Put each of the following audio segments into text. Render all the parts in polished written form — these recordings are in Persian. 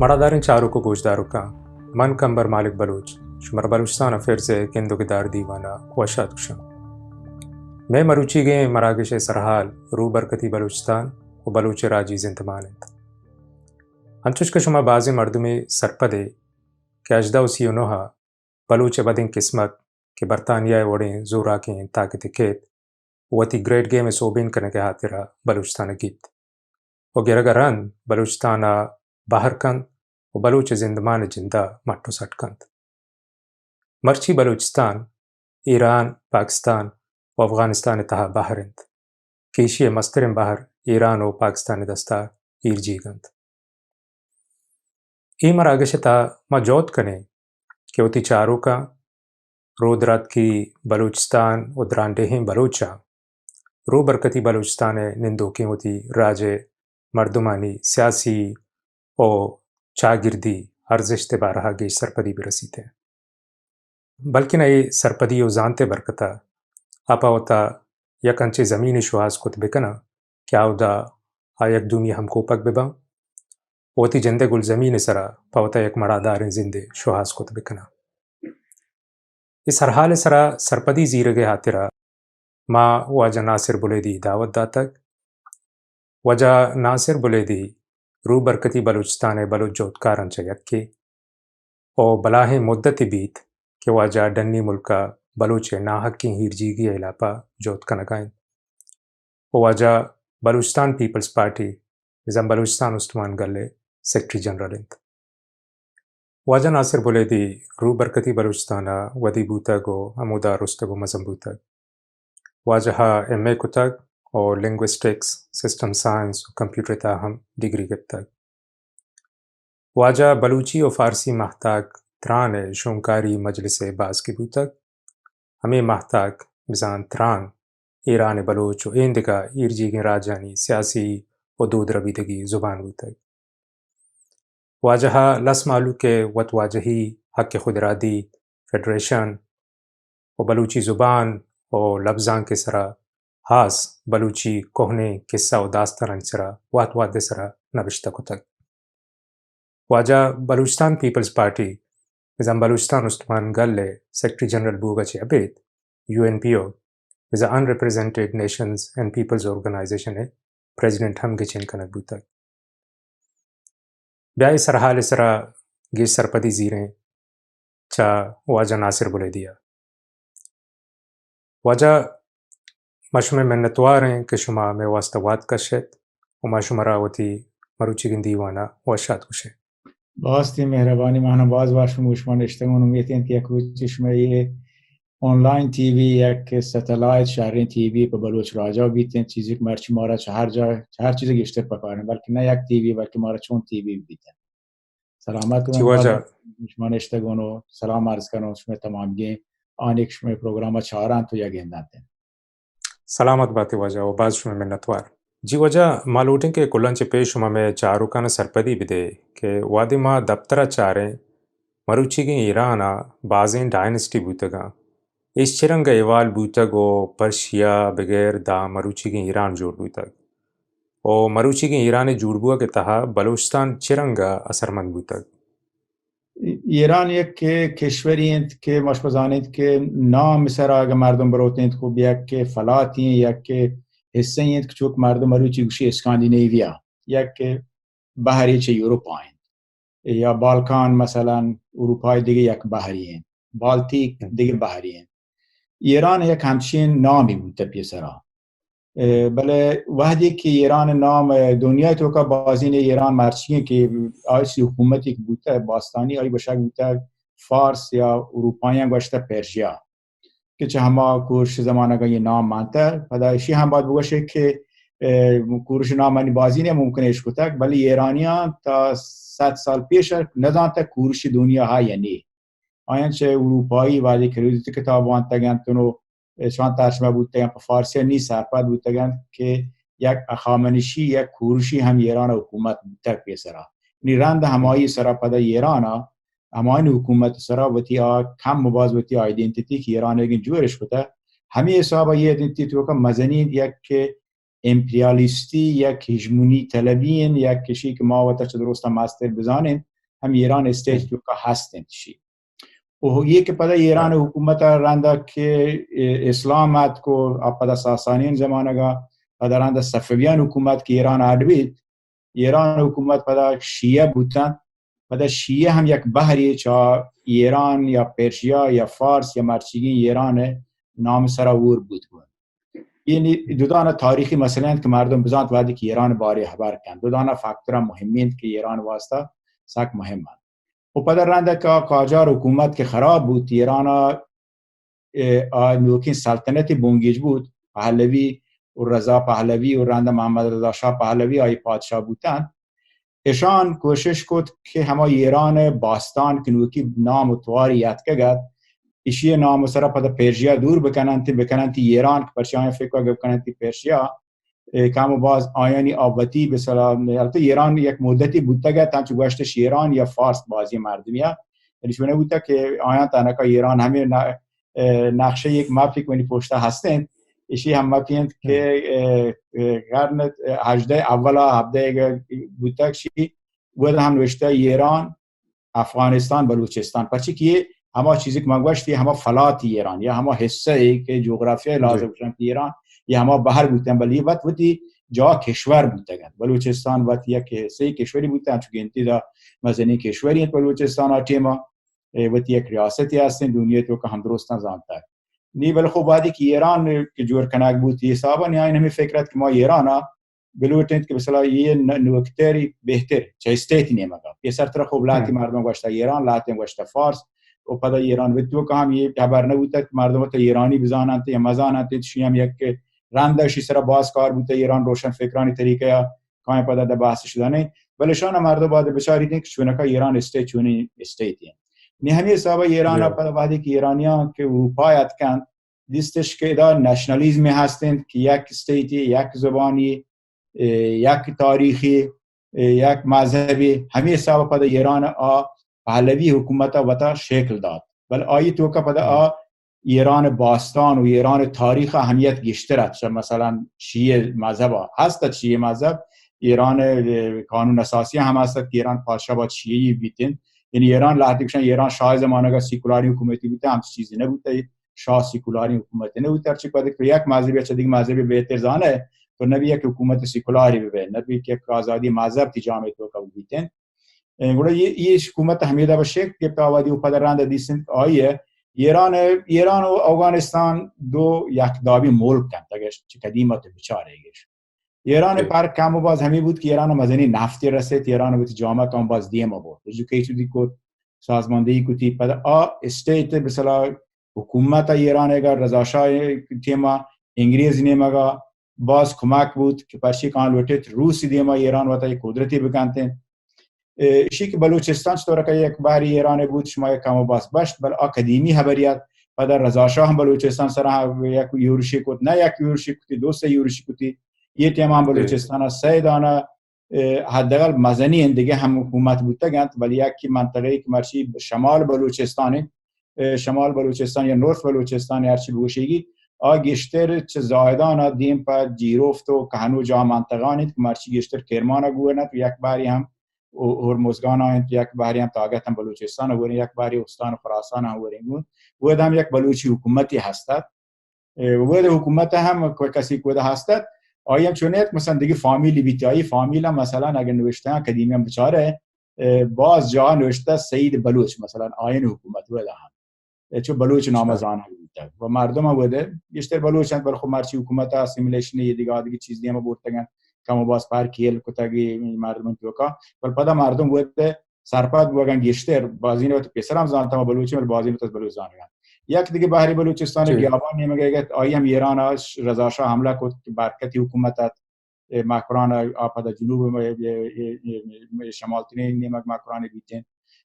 मड़ादारिन चारों को गोशदारों का मन कंबर मालिक बलूच शुमर बलूचिस्तान अफेर से केंदो के दार दीवाना वशात कुशम मैं मरुची गे मरागश सरहाल रू बरकती बलूचिस्तान व बलूच राजी जिंतमानत अंचुश के शुमा बाजी मर्दुमी सरपदे के अजदा उसियोनोहा बलूच बदिन किस्मत के बरतानिया वोड़े जोरा के ताकत केत वती ग्रेट गेम सोबिन करने के हाथिरा बलूचिस्तान गीत वो गिरगरन बलूचिस्तान बाहर कंद व बलूच जिंदमान जिंदा मट्टो सटकंद मर्ची बलूचिस्तान ईरान पाकिस्तान व अफगानिस्तान तहा बाहरिंद केशिय मस्तरिम बाहर ईरान व पाकिस्तान दस्ता ईरजीगंद ई मरागशता मजौत कने कि उती चारों का रोदरत की बलूचिस्तान उदरानडेही बलूचा रो बरकती बलूचिस्तान निंदो की होती राजे मर्दुमानी सियासी और चागिर्दी अर्जिश ते बारहा गे सरपदी भी रसी थे बल्कि नई सरपदी और जानते बरकता आपा होता यकंचे ज़मीनी शुहास कुत बिकना क्या उदा आयक दुमी हमको पक बिबा ओती जंदे गुल ज़मीन सरा पावता एक मड़ादार जिंदे शुहास कुत बिकना इस हर हाल सरा सरपदी जीरे के हाथिरा माँ वाजा नासिर बुलेदी दावत दातक वजा नासिर बुलेदी रू बरकती बलूचिस्तान बलूच जोतकारन यक्की और बलाहे मुद्दत बीत के वाजा डन्नी मुल्का बलूचे नाहक की हीरजीगी इलापा जोत कनगाइन वाजा बलूचिस्तान पीपल्स पार्टी निज़ाम बलूचिस्तान उस्मान गले सेक्रेटरी जनरल इंत वाजा नासिर बुलेदी रू बरकती बलूचिस्ताना वदी बूतगो अमुदा रुस्तगो मजम्बूतग वाजहा MA कुतग और लिंग्विस्टिक्स सिस्टम साइंस और कंप्यूटर ताहम डिग्री तक वाजा बलूची और फ़ारसी महताक त्रान शुंकारी मजलिस बास की बूतक हमें महताक मिजान त्रान ईरान बलूच और इंदिका ईरजी के राजानी सियासी और दूध रबीदगी ज़ुबान बूतक वाजहा लस मालू के वत वाजही हक खुदरादी फेडरेशन और बलूची ज़ुबान और लफ्ज़ान के सरा हास बलूची कोहने किस्सा और दास्तान सरा वात वाद सरा नबिश्ता कुतक वाजा बलूचिस्तान पीपल्स पार्टी निज़ाम बलूचिस्तान उस्मान गल्ले सेक्रेटरी जनरल बूगचे Abed UNPO is an unrepresented nations and peoples organization president हम गिचिन कनक बूतक ब्याई सरहाल सरा गिच सरपदी जीरें चा वाजा नासिर बुले दिया वाजा मशमे मिन्नतवार हैं कि शुमा में वास्तवाद कशत उमा शुमरावती मरुची दीवाना वशात कुशे बास्ती मेहरबानी माना बाज वाशम उस्मान इश्तगन उम्मीद हैं कि कुछ में ये ऑनलाइन टीवी या के सैटेलाइट शहरी टीवी पर बलूच राजा भी थे चीज़ें कि मर्ची मारा हर चीज़ की इश्ते पकाने बल्कि न एक टीवी बल्कि मारा चोन टीवी भी थे सलामत उस्मान इश्तगन सलाम अर्ज करो उसमें तमाम गे आने में प्रोग्राम चारा तो या गेंदाते सलामत बातें वजह और बाज शुमे मिन्नतवार जी वजह मालूटिंग के कुल्लन चे पेश शुमा में चारों का न सरपदी बिदे के वादी माँ दफ्तरा चारे मरुची की ईराना बाजें डायनेस्टी बूतगा इस चिरंग एवाल बूतगो पर्शिया बगैर दा मरुची की ईरान जोड़ बूतग और मरुची की ईरान जुड़बुआ के तहा बलूचिस्तान चिरंगा असरमंद बूतग ईरान एक के कश्मीरियत के मशबजानित के नाम सरा अगर मर्दम बरोते को बिया के फलाती या के हिस्से चूक मर्दम मरुची गुशी स्कैंडिनेविया या के बाहरी चे यूरोप आए या बाल्कान मसलन उरुपाई दिगे या बाहरी हैं बाल्टिक दिगे बाहरी हैं ईरान एक हमशीन नाम ही मुतपी सरा भले वहदी की ईरान नाम दुनिया तो का बाजी ने ईरान मार्ची की आज हुकूमत एक बूता है बास्तानी आई बशाक बूता फारस या उरुपाया गश्ता पर्शिया कि चाहमा कुछ ज़माना का ये नाम मानता है पदाइशी हम बात बुगशे के कुछ नाम मानी बाजी ने मुमकिन है इसको तक भले ईरानिया ता 7 साल पेश नज़ान तक कुछ दुनिया है या नहीं आयन से उरुपाई वाली खरीद किताब वांता ज्ञान तो شان ترجمه بوده په فارسی نیست سرپد بوده که یک اخامنشی یک کوروشی هم ایران حکومت بوده پیسرا نیرند همایی سرا پد ایران همانی حکومت سرا وتی کم مباز وتی آیدنتیتی که ایران یکی جورش بوده همه حساب یه ایدنتیتی که مزنی یک امپریالیستی یک هژمونی طلبین یک کشی که ما وقتا چه درست ماستر بزنیم هم ایران استیت که هستند چی و یک پدا ایران حکومت رنده که اسلام ات کو پدا ساسانیان زمانه گا پدا رنده صفویان حکومت که ایران عربید ایران حکومت پدا شیعه بودن پدا شیعه هم یک بحری چا ایران یا پرشیا یا فارس یا مرچگی ایران نام سراور بود یعنی دو دانه تاریخی مثلا که مردم بزند وادی که ایران باری خبر کن دو دانه فاکتور مهمین که ایران واسطه ساک مهمه و پدر رنده که قاجار حکومت که خراب بود ایران نوکین سلطنت بونگیج بود پهلوی و رضا پهلوی و رنده محمد رضا شاه پهلوی آی پادشاه بودن اشان کوشش کرد که همه ایران باستان که نوکی نام و تواری یاد کگد ایشی نام سره پدا پرشیا دور بکنن تی ایران که پرشیان فکر بکنن تی پرشیا کامو باز آیانی آبتی به سلام البته ایران یک مدتی بوده تا چه گوشتش ایران یا فارس بازی مردمیه یعنی شونه بوده که آیان تنکا ایران همه نقشه یک مپی کنی پشته هستند ایشی هم مپیند که قرن 18 اولا 17 بوده شی بود هم نوشته ایران افغانستان بلوچستان پرچه که همه چیزی که من گوشتی همه فلات ایران یا همه حصه ای که جغرافیای لازم بودن ایران یا همه بحر بودن ولی وقتی جا کشور بودن بلوچستان وقتی یک حصه کشوری بودن چون انتی دا مزنی کشوری بلوچستان ها تیما وقتی یک ریاستی هستن دنیا تو که هم درستن زانتا نی ولی خب بعدی که ایران که جور کنک بود حسابا نهایی نمی فکرت که ما ایران ها بلوچند که مثلا یه نوکتری بهتر چه استیتی نیمگا یه سر طرف خب لاتی مردم گوشتا ایران لاتی گوشتا فارس و پدا ایران و تو که هم یه خبر نبوده که مردم تا ایرانی بزانند یا مزانند چی هم یک رندشی سر باز کار بوده ایران روشن فکرانی طریقه یا کام پدا ده بحث شدنه ولیشان مردم بعد بچاریدن که چونکه ایران استیت چونی استیتی نه همین حساب ایران پدا بعدی که ایرانیان که اروپایت کن دیستش که دا نشنالیزم هستند که یک استیتی یک زبانی یک تاریخی یک مذهبی همین حساب پدا ایران پهلوی حکومت وتا شکل داد ولی آیی تو که پدا ایران باستان و ایران تاریخ اهمیت گشترد چه مثلا شیعه مذهب هست شیعه مذهب ایران قانون اساسی هم هست که ایران پادشاه با شیعی بیتین یعنی ایران لحظه ایران شاه زمانه کا سیکولاری حکومتی بوده هم چیزی نبوده شاه سیکولاری حکومتی نبوده چه که یک مذهبی چه دیگه مذهبی بهتر زانه تو نبی یک حکومت سیکولاری ببین نبی که آزادی مذهب تی جامعه تو کا بیتین گویا یه حکومت همیده باشه که تاوادی و پدر رنده دیسن آیه ایران و افغانستان دو یک دابی ملک کن چه قدیمت بیچاره ایش ایران پر کم باز همی بود که ایران مزنی نفتی رسید ایران بود جامعه کام باز دیم بود ایژوکیشن کو سازماندهی کو تی پد استیت مثلا حکومت ایران اگر رضا شاه تیما انگلیس نیمگا باز کمک بود که پرشی کان لوټت روس دیما ایران وتا قدرتی بکنته شی که بلوچستان چطور که یک باری ایران بود شما یک کم باز باشت بل اکادمی خبریات پدر رضا شاه هم بلوچستان سره یک یورشی کود نه یک یورشی کودی دو سه یورشی کودی یه تیم هم بلوچستان سه دانه حداقل مزنی دیگه هم حکومت بوده گند ولی یکی منطقه‌ای که مرشی شمال بلوچستان یا نورث بلوچستان هر چی بوشیگی گشتر چه زاهدان دیم پر جیروفت و کهنو جا منطقه‌ای که مرشی گشتر کرمان گورنت یک باری هم هرمزگان آیند یک باری هم تاگت هم بلوچستان و یک باری استان خراسان هم ورنگون و هم یک بلوچی حکومتی هستد و حکومت هم کسی کوده هستد آیم چونیت مثلا دیگه فامیلی بیتایی فامیل هم مثلا اگر نوشته هم قدیمی هم بچاره باز جا نوشته سید بلوچ مثلا آین حکومت وده هم چون بلوچ نامزان بوده و مردم هم بوده بیشتر بلوچ هم برخو مرچی حکومت ها سیمیلیشن یه دیگه چیز دیگه بورتگن کامو باز پر کیل کتاگی مردم توکا ولی پدا مردم بوده سرپاد بوگن گشتر بازی نوت پسرم زانتا بلوچی ولی بازی نوت بلوچ زانگن یک دیگه بحری بلوچستان بیابان نمیگه آیم ایران رضا شاه حمله کرد برکتی حکومت مکران آپدا جنوب شمالتین نمک مکران بیتن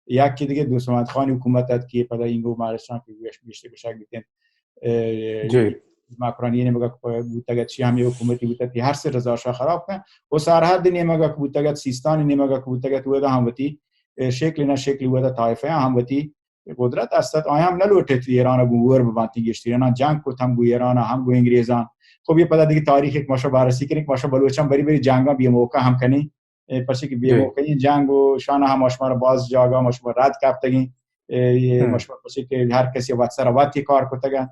یکی دیگه دوست محمد خان حکومت که پدا اینگو مارشان که بیشتر بشک بیتن مکرانی نمک بوده چی هم حکومتی بوده هر سر رضا شاه خراب کن و سرحد نمک بوده سیستان نمک بوده تو هموتی شکل نه شکلی بوده طایفه هموتی قدرت است آیا هم نلوٹت ایران گوور بانتی گشتی ایران جنگ کو تم گو ایران هم گو انگریزان خب ये पता देखिए तारीख एक माशा बारसी करें माशा बलूचिस्तान बड़ी बड़ी जंगा भी मौका हम कने पछी की भी मौका ये जंगो शाना हम माशा बाज जागा माशा रात काप्तगी ये माशा पछी के हर किसी वात्सरा वाती कार को तगा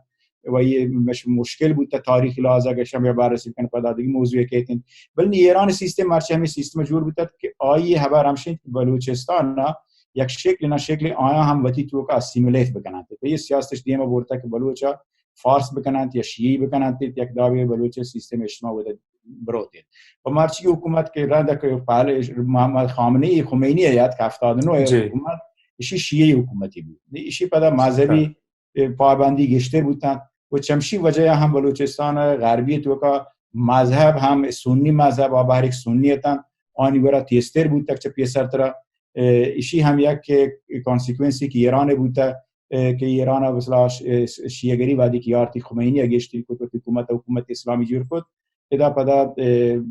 वही मश मुश्किल बुता तारीख लाजा के शमे बारसी कन पता देखिए मौजूद कहते बल ईरान सिस्टम मार्च हमें सिस्टम मजबूर बुता कि आई हबार हमशे बलूचिस्तान ना एक शक्ल ना शक्ल आया हम वती तो का सिमुलेट बकनाते तो ये सियासत दिए में बोलता कि बलूचा फार्स बकनाते या शी बकनाते एक दावे बलूच सिस्टम इस्मा वद बरोते और की हुकूमत के रादा के पहले मोहम्मद खामनी खुमैनी आयात का अफ्तादनो हुकूमत इसी शी हुकूमती भी इसी पदा मजहबी पाबंदी गिश्ते बुता वो चमशी वजह हम बलूचिस्तान गारबी तो का मजहब हम सुन्नी मजहब आबारिक सुन्नियता आनी बरा तेस्तर बुता चपिए सरतरा इसी हम या के कॉन्सिक्वेंसी की ईरान बुता कि ईरान वसला शियागरी वादी की आरती खुमैनी अगेश्ती को हुकूमत इस्लामी जुर को इदा पदा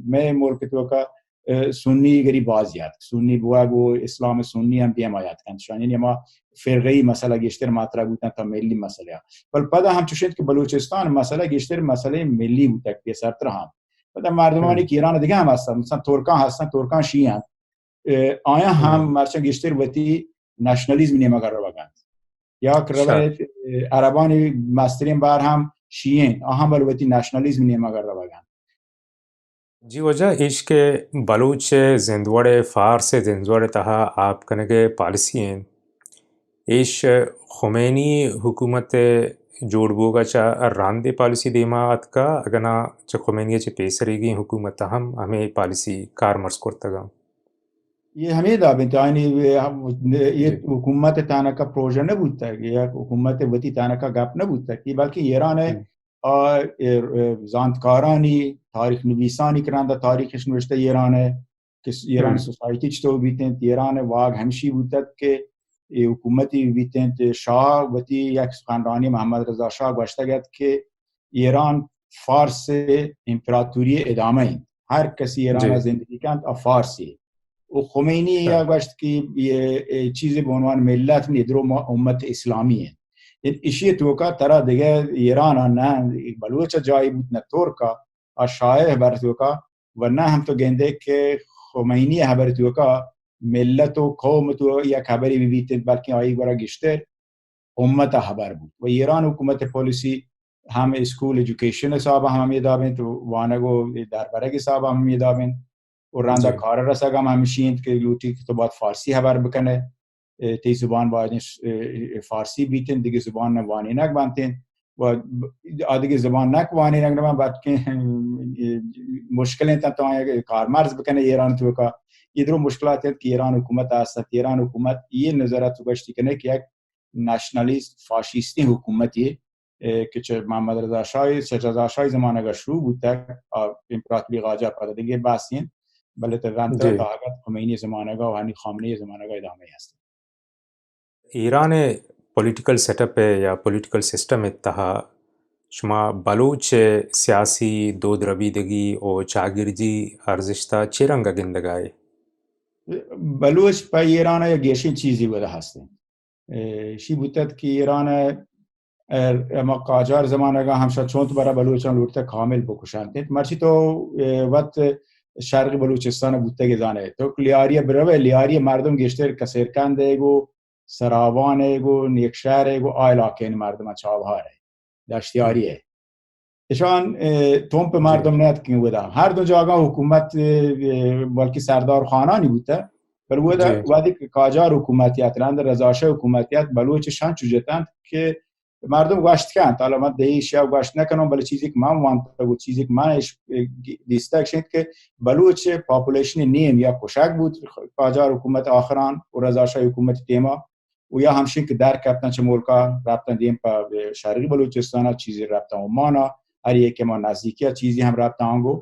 मैं मुल्क तो का सुन्नी गरी बाजियात सुन्नी बुआ गो इस्लाम सुन्नी हम दिया आयात kan शानी मा फिरगई मसला गेश्तर मात्रा बुता था मिली मसला पर पदा हम चुशित के बलूचिस्तान मसला गेश्तर मसले मिली बुता के सरतरा हम पदा मर्दमानी की ईरान दिगा हम असल तुर्का शिया आया हम मार्चा गेश्तर वती नेशनलिज्म ने मगर वगन या करवे अरबानी मास्टरिन बार हम शिये अहम बलवती नेशनलिज्म ने मगर वगन जी वजह इश्क बलूच जिंदवड़े फारस जिंदवड़े तहा आप कनगे पॉलिसी हैं इश खुमैनी हुकूमत जोड़बोगा चा रांदे पॉलिसी देमात का अगना चा खुमैनी चे पेसरेगी हुकूमत हम हमें पॉलिसी कार मर्स करतगा ये हमें दाबित यानी ये हुकूमत ताना का प्रोजेक्ट न बुझता है या हुकूमत वती ताना का गप न बुझता है बल्कि ईरान है और जानकारानी तारीख नवीसानी करांदा तारीख नविश्ता ईरान है कि ईरान सोसाइटी तो बीते ईरान है वाग हमशी बुतत के ये हुकूमती बीते शाह वती या खानदानी मोहम्मद रजा शाह गश्तगत के ईरान फारस से इम्परातोरी इदामे हर किसी ईरान जिंदगी का फारसी खुमैनी या गश्त की ये चीज़ें बनवान मिल्लत में इधरों उम्मत इस्लामी है इसी तो का तरह दिगे ईरान ना बलूच जाए न तुर्का और शाये हबरतों का वरना हम तो गेंदे के खुमैनी हबरतों का मिल्लत व कौम तो या खबरी भी बीते बल्कि आई बरा गिश्ते उम्मत हबर बुत वो ईरान हुकूमत पॉलिसी हम स्कूल एजुकेशन साहब हम दावें तो वानगो दरबार के साहब हम दावें और रांदा खारा रसागा मशीन के लूटी तो बाद फारसी हबार बकने ती जुबान बाज फारसी बीते दिगे जुबान न वानी नक बनते व आदिगे जुबान नक वानी नक न बात के मुश्किलें तो आए कारमार्स बकने ईरान तो का इधरों मुश्किलात है कि ईरान हुकूमत आसत ईरान हुकूमत ये नजर तुगश्ती करने कि नेशनलिस्ट फाशिस्ती हुकूमत ये कि मोहम्मद रजा शाह जमाना का शुरू होता है और इम्परातोरी गाजा पता देंगे बासियन बल्कि तरांतर ताकत खुमैनी ज़माने का वानी खामनी ज़माने का इदामे है ईरान पॉलिटिकल सेटअप है या पॉलिटिकल सिस्टम इत्तहा शुमा बलूच सियासी दो द्रबीदगी और चागिरजी अर्जिश्ता चिरंगा गिंदगाए बलूच पर ईरान या गेशी चीज़ी वजह हस्ते शी बुतत की ईरान मकाजार ज़माने का हमशा चौंत बरा बलूचान लूटते कामिल बुकुशानते मर्ची तो वक्त शर्क बलूचिस्तान बुते के जाने तो लियारिया ब्रवे लियारिया मर्दम गेश्तर कसेरकान देगो सरावान एगो नेकशहर एगो आइलाके मर्दम चावहार है दश्तियारी है इशान तुम पे मर्दम नेत क्यों वदा हर दो जगह हुकूमत बल्कि सरदार खाना नहीं होता पर वदा वादी काजार हुकूमतियात रांद रजाशा हुकूमतियात बलूचिस्तान चुजतान के मर्दम गश्त क्या ताला मत देश या गश्त न कनो बल चीज़ एक मां वांता वो चीज़ एक मां दिस्ता के बलूच पॉपुलेशन नेम या पोशाक बूत काजार हुकूमत आखरान और रजाशा हुकूमत टेमा वो या हमशे के दार कैप्टन चमोल का राब्ता देम पर शहरी बलूचिस्तान चीज़ें राब्ता ओमाना हर एक के मां नज़दीकिया चीज़ें हम राब्ता आंगो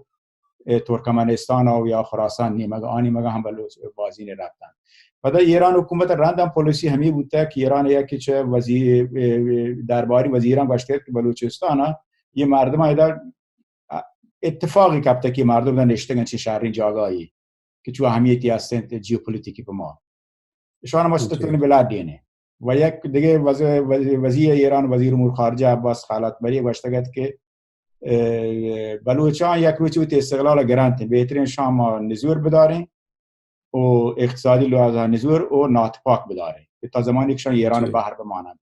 तुर्कमेनिस्तान और या खुरासान नेमगा आनी मगा हम बलूच बाजी ने राब्ता पता ईरान हुकूमत रांदा पॉलिसी हमें बुता है कि ईरान या कि वजीर दरबारी वजीरान गश्ते बलूचिस्तान ये मर्दमा इधर इत्तेफाक़ी कब तक ये मर्दम का निश्चित शहरी जगह आई कि जो अहमियत यास्ते जियोपॉलिटिकी पर मार शान मस्त ने बिला देने वयक दिगे वजीर ईरान वजीर उमूर खारजा अब्बास खालत बरी गश्तगत के بلوچان یک روچی وقت استقلال گرانت بهترین شام نزور بدارین و اقتصادی لحاظ نزور و ناتپاک بداره تا زمانی که ایران بحر بمانند.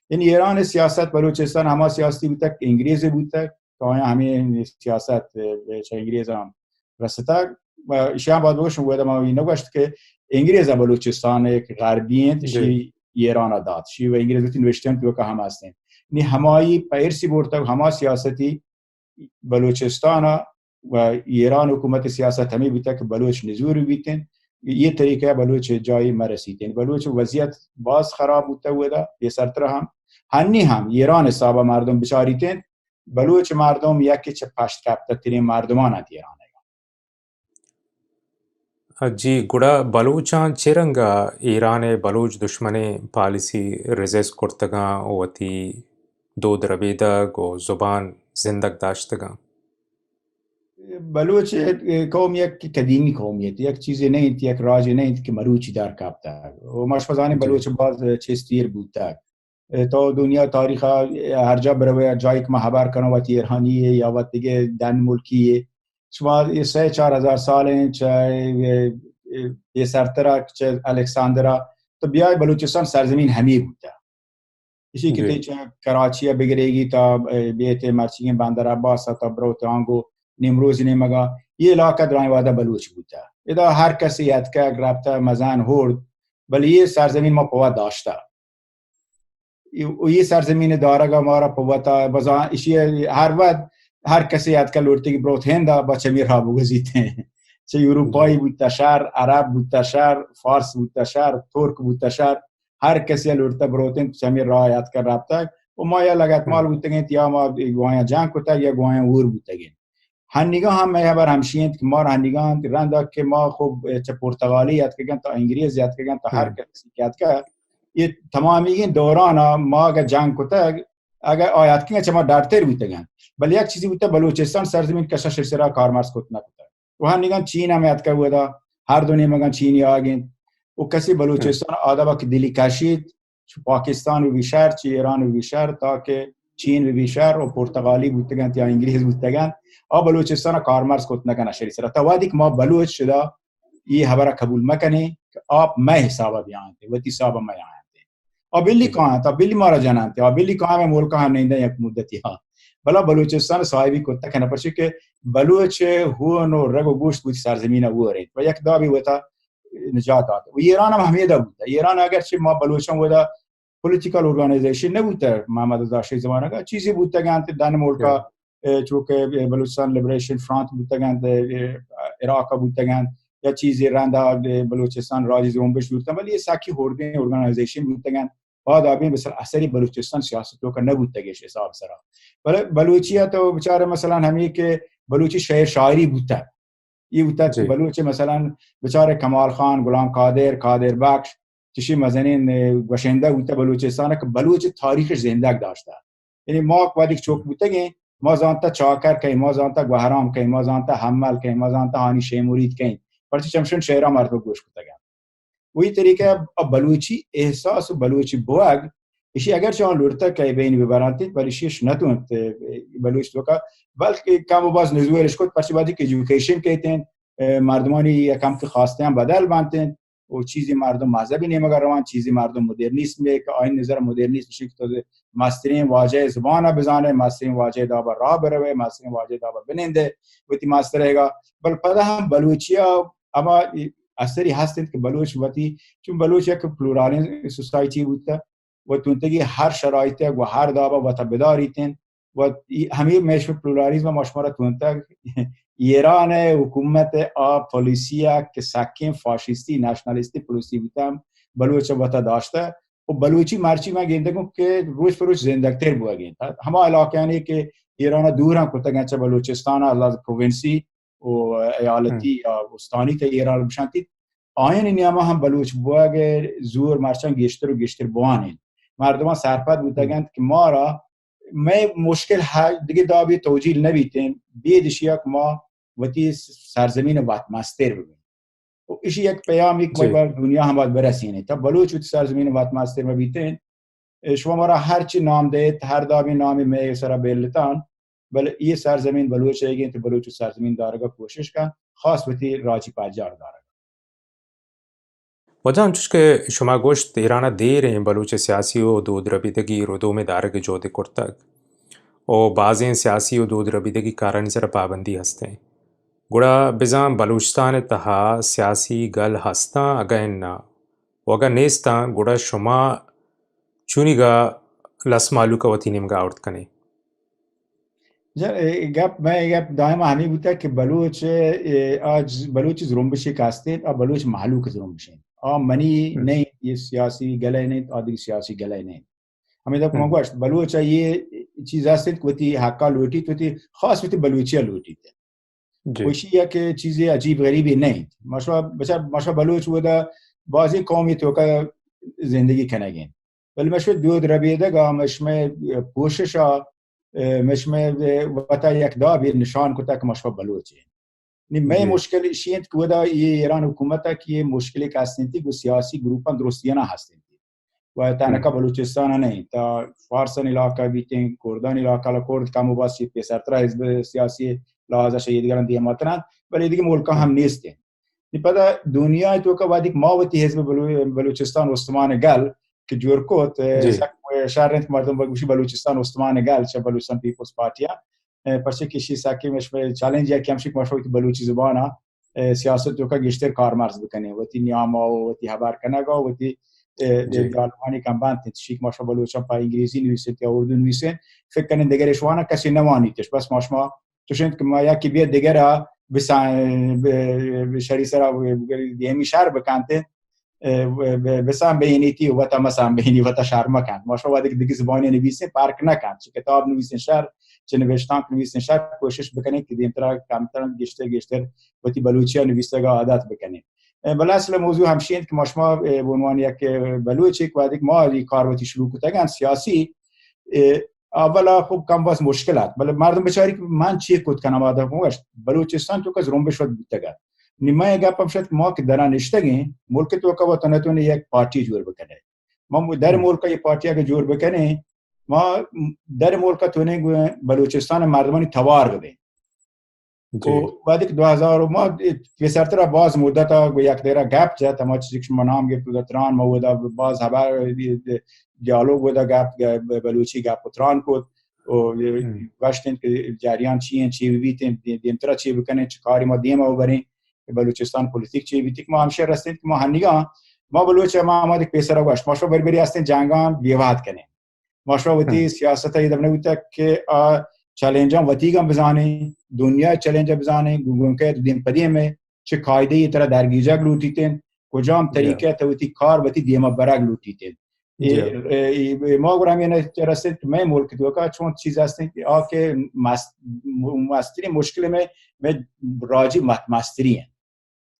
این ایران سیاست بلوچستان همه سیاستی بوده که انگلیسی بوده تا همین سیاست چه انگلیس هم رسیده و اشیاء باید باشون بوده ما این نگوشت که انگلیس بلوچستان غربی شی ایران داد شی و انگلیس بودی نوشتن تو که هم هستن نی همایی پیرسی بورده همه سیاستی بلوچستان و ایران حکومت سیاست همی بوده که بلوچ نزوری بیتن یہ طریقہ بلوچ جایی مرسیدین بلوچ وضعیت باز خراب ہوتا ہوا دا یہ سرطر هنی هم ایران صاحب مردم بچاریتین بلوچ مردم یکی چه پشت کپتا ترین مردمان هست ایران جی گوڑا بلوچان چرنگا ایران بلوچ دشمن پالیسی رزیس کرتگاں وتی دو دربیدگ و زبان زندگ داشتگاں بلوچ قوم یک قدیمی قومیت یک چیزی نہیں تھی یک راج نہیں تھی کہ مروچی دار کابتا و مشفزانی بلوچ باز چستیر بودتا تو دنیا تاریخ هر جا بروی جایی که ما خبر کنم وقتی ایرانیه یا وقتی دیگه دن ملکیه شما 3-4 هزار سال چه یه سرترا چه الکساندرا تو بیای بلوچستان سرزمین همی بودتا اسی که چه کراچی بگیریگی تا بیت مرچی بندر عباس تا بروت آنگو نیمروز نیمگا یہ علاقہ درائیں وعدہ بلوچ بودتا ادا ہر کسی یاد کا گرابتا مزان ہورد بلی یہ سرزمین ما پوا داشتا یہ سرزمین دارگا مارا پواتا بزان اسی ہر وقت ہر کسی یاد کا لوٹتے کی بروت ہندا بچے میر رابو گزیتے ہیں چه یوروپایی بودتا شهر عرب بودتا شهر فارس بودتا شهر ترک بودتا شهر هر کسی لوٹتا بروتن چمیر راه یاد کا رابطا و ما یا لگت مال بودتا گئن یا ما گوایاں جان کتا یا گوایاں اور بودتا گئن هنگاه هم میابر همشیند که ما هنگاه رندا که ما خوب چه پرتغالی یاد کردن تا انگلیسی یاد کردن تا هر کسی یاد کرد یہ تمامی این دوران ما اگر جنگ کتا اگر آیات کردن چه ما درتر بودن ولی یک چیزی بود بلوچستان سرزمین کشش سرا کارمرز کت نکتا و هنگاه چین هم یاد کرد هر دنیا مگن چینی آگین و کسی بلوچستان آدابا که دلی کشید چه پاکستان و بیشتر چه ایران و بیشتر تا که چین و بیشتر و پرتغالی بودن یا انگلیسی بودن آ بلوچستان کارمرز کت نکنه شری سر تا وادی که ما بلوچ شده یہ خبر قبول مکنی کہ آپ میں حسابہ بیانتے وتی صاحب میں آتے اور بلی کہاں تا بلی مارا جانتے اور بلی کہاں میں ملک ہم نہیں یک مدتی ہاں بلا بلوچستان صاحبی کت نکنه پرچہ کہ بلوچ ہو نو رگ و گوشت بود سرزمین ہو رہی و یک دا بھی ہوتا نجات آتا و ایران هم همیدا بودتا ایران اگر چه ما بلوچان ہوتا پولیٹیکل ارگانیزیشن نبودتا محمد رضا شاه زمانه کا چیزی بودتا گانتے دن ملکا چونکه بلوچستان لیبریشن فرانت بودتگند عراق بودتگند یا چیزی رنده بلوچستان راجی زنبش بودتن ولی یه سکی هورده ارگانیزیشن بودتگند بعد آبین مثلا اثری بلوچستان سیاستو که نبودتگش حساب سرا ولی بلوچیه تو بچاره مثلا همی که بلوچی شعر شاعری بودتا یہ بودتا که بلوچی مثلا بچاره کمال خان غلام قادر بخش چشی مزنین گوشنده بودتا بلوچستان که بلوچ تاریخش زندگ داشته یعنی ما وقتی چوک بودتگین ما زانتا چاکر کہیں ما زانتا گوهرام کہیں ما زانتا حمل کہیں ما زانتا ہانی شیمورید کہیں پرچی چمشن شہرہ مرد کو گوش کتا گیا وہی طریقہ بلوچی احساس و بلوچی بوگ اسی اگر چاہاں لڑتا کہیں بین ببرانتی پر اشیش نتون بلوچ تو کا بلکہ کم و باز نزویرش کت پرچی بادی که ایژوکیشن کہتے ہیں مردمانی کم که خواستے ہیں بدل بانتے ہیں و چیزی مردم مذهبی نمیگه روان چیزی مردم مدرنیسم که آین نظر مدرنیسم شکل تو ماسترین واجه زبان بزانه ماسترین واجه دابا راه بروه ماسترین واجه دابا بننده وقتی ماستر هیگا بل پدا هم بلوچیا اما اثری هستند که بلوچ وقتی چون بلوچ یک پلورالین سوسایتی بودتا و تونتگی هر شرایطه و هر دابا و تبداریتن و همین میشو پلورالیزم مشماره تونتگ ایران حکومت پولیسیا که سکین فاشیستی نشنالیستی پولیسی بودم بلوچ وقتا داشته و بلوچی مرچی من گینده کن که روز پر روز زندگتر بوا گینده همه علاقه هنی که ایران دور هم کتا گنچه بلوچستان از پروینسی و ایالتی یا استانی تا ایران بشنتید آین نیامه هم بلوچ بوا گر زور مرچان گشتر و گشتر بوانین مردمان سرپد بوده گند که ما را میں مشکل دیگه دابی توجیل نبیتیم بیدشی که ما وقتی سرزمین وقت مستر ببینیم و ایشی یک پیامی که باید دنیا هم باید برسینه تا بلوچ وقتی سرزمین وقت مستر ببیتین شما مرا هرچی نام دهید هر دابی نامی می سر بیلتان بل ये सरजमीन बलूच रहेगी तो बलूच सरजमीन दारगा कोशिश का खास वती राजी पाजार दारगा وجه که شما گوشت ایران دیر این بلوچ سیاسی و دود ربیدگی ردوم دارگ جود کرتگ و بعض این سیاسی و دود ربیدگی کارانی سر پابندی هستیں گوڑا بزام بلوچستان تها سیاسی گل هستا اگا اینا و اگا نیستا گوڑا شما چونی گا لس مالو کا وطی نمگا آورد کنی गप दायमा हमी बुता कि बलूच आज बलूच जुरुम्बशी कास्ते और बलूच मालू के जुरुम्बशी और मनी नहीं ये सियासी गले नहीं आदि सियासी गले नहीं हमें तक मंगवाश बलूच ये चीज़ आस्ते कोती हक्का लूटी कोती खास कोती बलूचिया लूटी थे कोशिश या कि चीज़ें अजीब गरीबी नहीं माशा बलूच वो दा बाज़ी कौमी तो का जिंदगी कनेगे बल मशवे दूध रबीदा गा मशमे कोशिशा مش وقتا یک دابی نشان کتا که مشفا بلوچه نمی مشکل شیند که ودا ایران حکومتا که یه مشکلی که هستن تی که سیاسی گروپا درستیانا هستن تی و تانکا بلوچستان نہیں تا فارسان علاقہ بیتیں کردان علاقہ لکرد کامو باسی پیسرترا حزب سیاسی لحاظا شهیدگران دیماتران ولی دیگه ملکا هم نیستن پدا دنیا تو که وادی ماوتی حزب بلوچستان استمان گل که جور کوت شهرنت مردم بگوشی بلوچستان استمان گل چه بلوچستان پیپلز پارتیا پرچه کشی ساکی مش چالش یا کمشی مشوی بلوچی زبانه سیاست تو که گشتر کارمرز بکنه وتی نیاما و وتی خبر کنگا و وتی جالمانی کمبان تشیک ماشا بلوچان پا انگلیسی نویسن یا اردو نویسن فکر کنن دیگر اشوانا کسی نمانیتش بس ماشما توشند که ما یکی بیاد دیگر به شری سرا دیمی شهر بکنته بسام بینیتی و تا مسام بینی و تا شهر مکان ماشا وادی دیگه زبانی نویسن پارک نکن چه کتاب نویسن شهر چه نوشتن نویسن شهر کوشش بکنه که دیم طرح کمتر گشتر وتی بلوچیا نویسنگا عادت بکنه بل اصل موضوع همشین که ماشما به عنوان یک بلوچی که وادی ما این کاروتی شروع کردن سیاسی اولا خوب کم باز مشکلات بل مردم بیچاری که من چی کد کنم آدم بلوچستان تو که زرومبه شد بودتگه نیمه گپ شد ما که دران نشتگی ملک تو که وطنتون یک پارتی جور بکنه ما در ملک یک پارتی اگه جور بکنه ما در ملک تونه بلوچستان مردمانی توار بده و بعد که 2000 ما وسرتر باز مدت یک دیره گپ جات ما چیزی که نام گفت تران ما ودا باز خبر دیالوگ ودا گپ بلوچی گپ تران کد و گشتن که جریان چی بیتن دیمترا چی بکنه چه کاری ما دیم او برین بلوچستان پلیتیک چی بیتی ما همیشه رستیم که ما هنگا ما بلوچ ما آماده پیسر گوش ماشو بربری هستن جنگان بیواد کنه ماشو وتی سیاست ای دبنه بوده که چالنجام وتیگم بزنه دنیا چالنج بزنه گوگل که دیم پدیمه چه قاعده ای طرح درگیجه لوتیتن کجام طریقه توتی کار وتی دیما برگ لوتیتن ما گرام یه رسید که من ملک دوکا چون چیز هستن که آکه مستری مشکل میں راجی مستری ہیں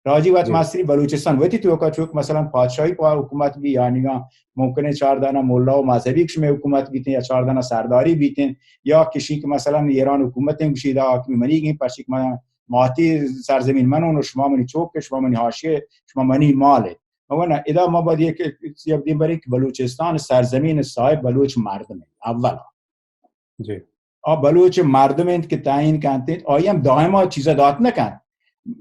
راجی وقت مستری بلوچستان وتی توکا چوک مثلا پادشاہی پا حکومت بھی یعنی ممکن ہے 4 دانہ مولا و مذہبی کش میں حکومت بیتیں یا 4 دانہ سرداری بیتیں یا کسی که مثلا ایران حکومتیں گشیدہ حاکمی منی گئیں پرچی که ماتی سرزمین منون و شما منی چوک شما منی حاشیه شما منی ماله مگونا اذا ما باید یک دیم بری که بلوچستان سرزمین صاحب بلوچ مردم اولا بلوچ مردم ہیں کہ تعین کانتے ہیں آئی ہم دائما چیزیں دات نہ کان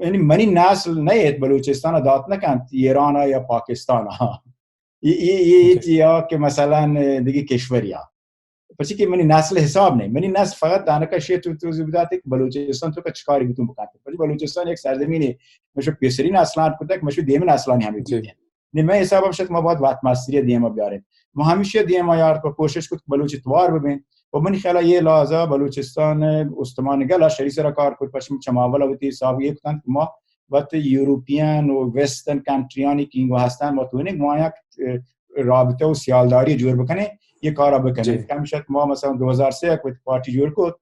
یعنی منی نسل نہیں ہے بلوچستان دات نہ کان ایران یا پاکستان یہ چیزا کہ مثلا دیگه کشوریا پس کہ منی نسل حساب نہیں منی نسل فقط دانکا شیء تو زبدات ہے کہ بلوچستان تو کچکاری بیتون بکاتے پس بلوچستان ایک سرزمین ہے مشو پیسری نسلان کتا ہے مشو دیم نسلانی ہمیں بیتے ہیں نمی حساب ہم شد ما باید وقت مستری دیما بیاریم ما همیشه دیما یار کو کوشش کت بلوچ توار ببین و من خیال یه لحظه بلوچستان استمان گل شری سر کار کرد پشم چماولا وتی حساب یک تن ما وقت یوروپیان و وسترن کنتریانی که اینگو هستن ما تو ما یک رابطه و سیالداری جور بکنه یه کارا بکنه کم شد ما مثلا 2003 وقت پارتی جور کرد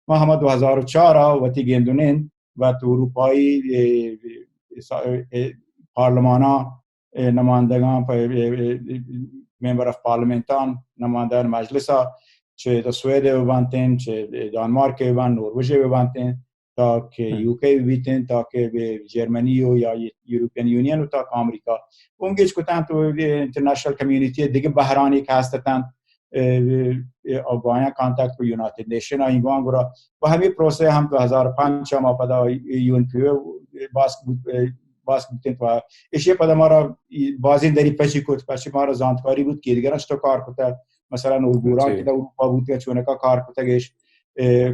ما هم 2004 وقتی گندونین وقت اروپایی پارلمانا نمایندگان ممبر اف پارلمنتان نمایندگان مجلسا چه تا سوئد ببندن چه دانمارک ببندن نروژ ببندن تا که یوکی ببینن تا که به جرمنی و یا یوروپیان یونین و تا آمریکا اونگیش کتن تو اینترنشنال کمیونیتی دیگه بحرانی که هستن آگاهی کانتکت با یونایتد نیشن اینگان گرا و همین پروسه هم 2005 ما پدا یون پی باس بودیم و اشی پدا ما را بازی داری پچی کود پچی ما را زانتکاری بود که دیگرش تو کار کتا مثلا اورگوران که در اروپا بود که چونکا کار کتا گش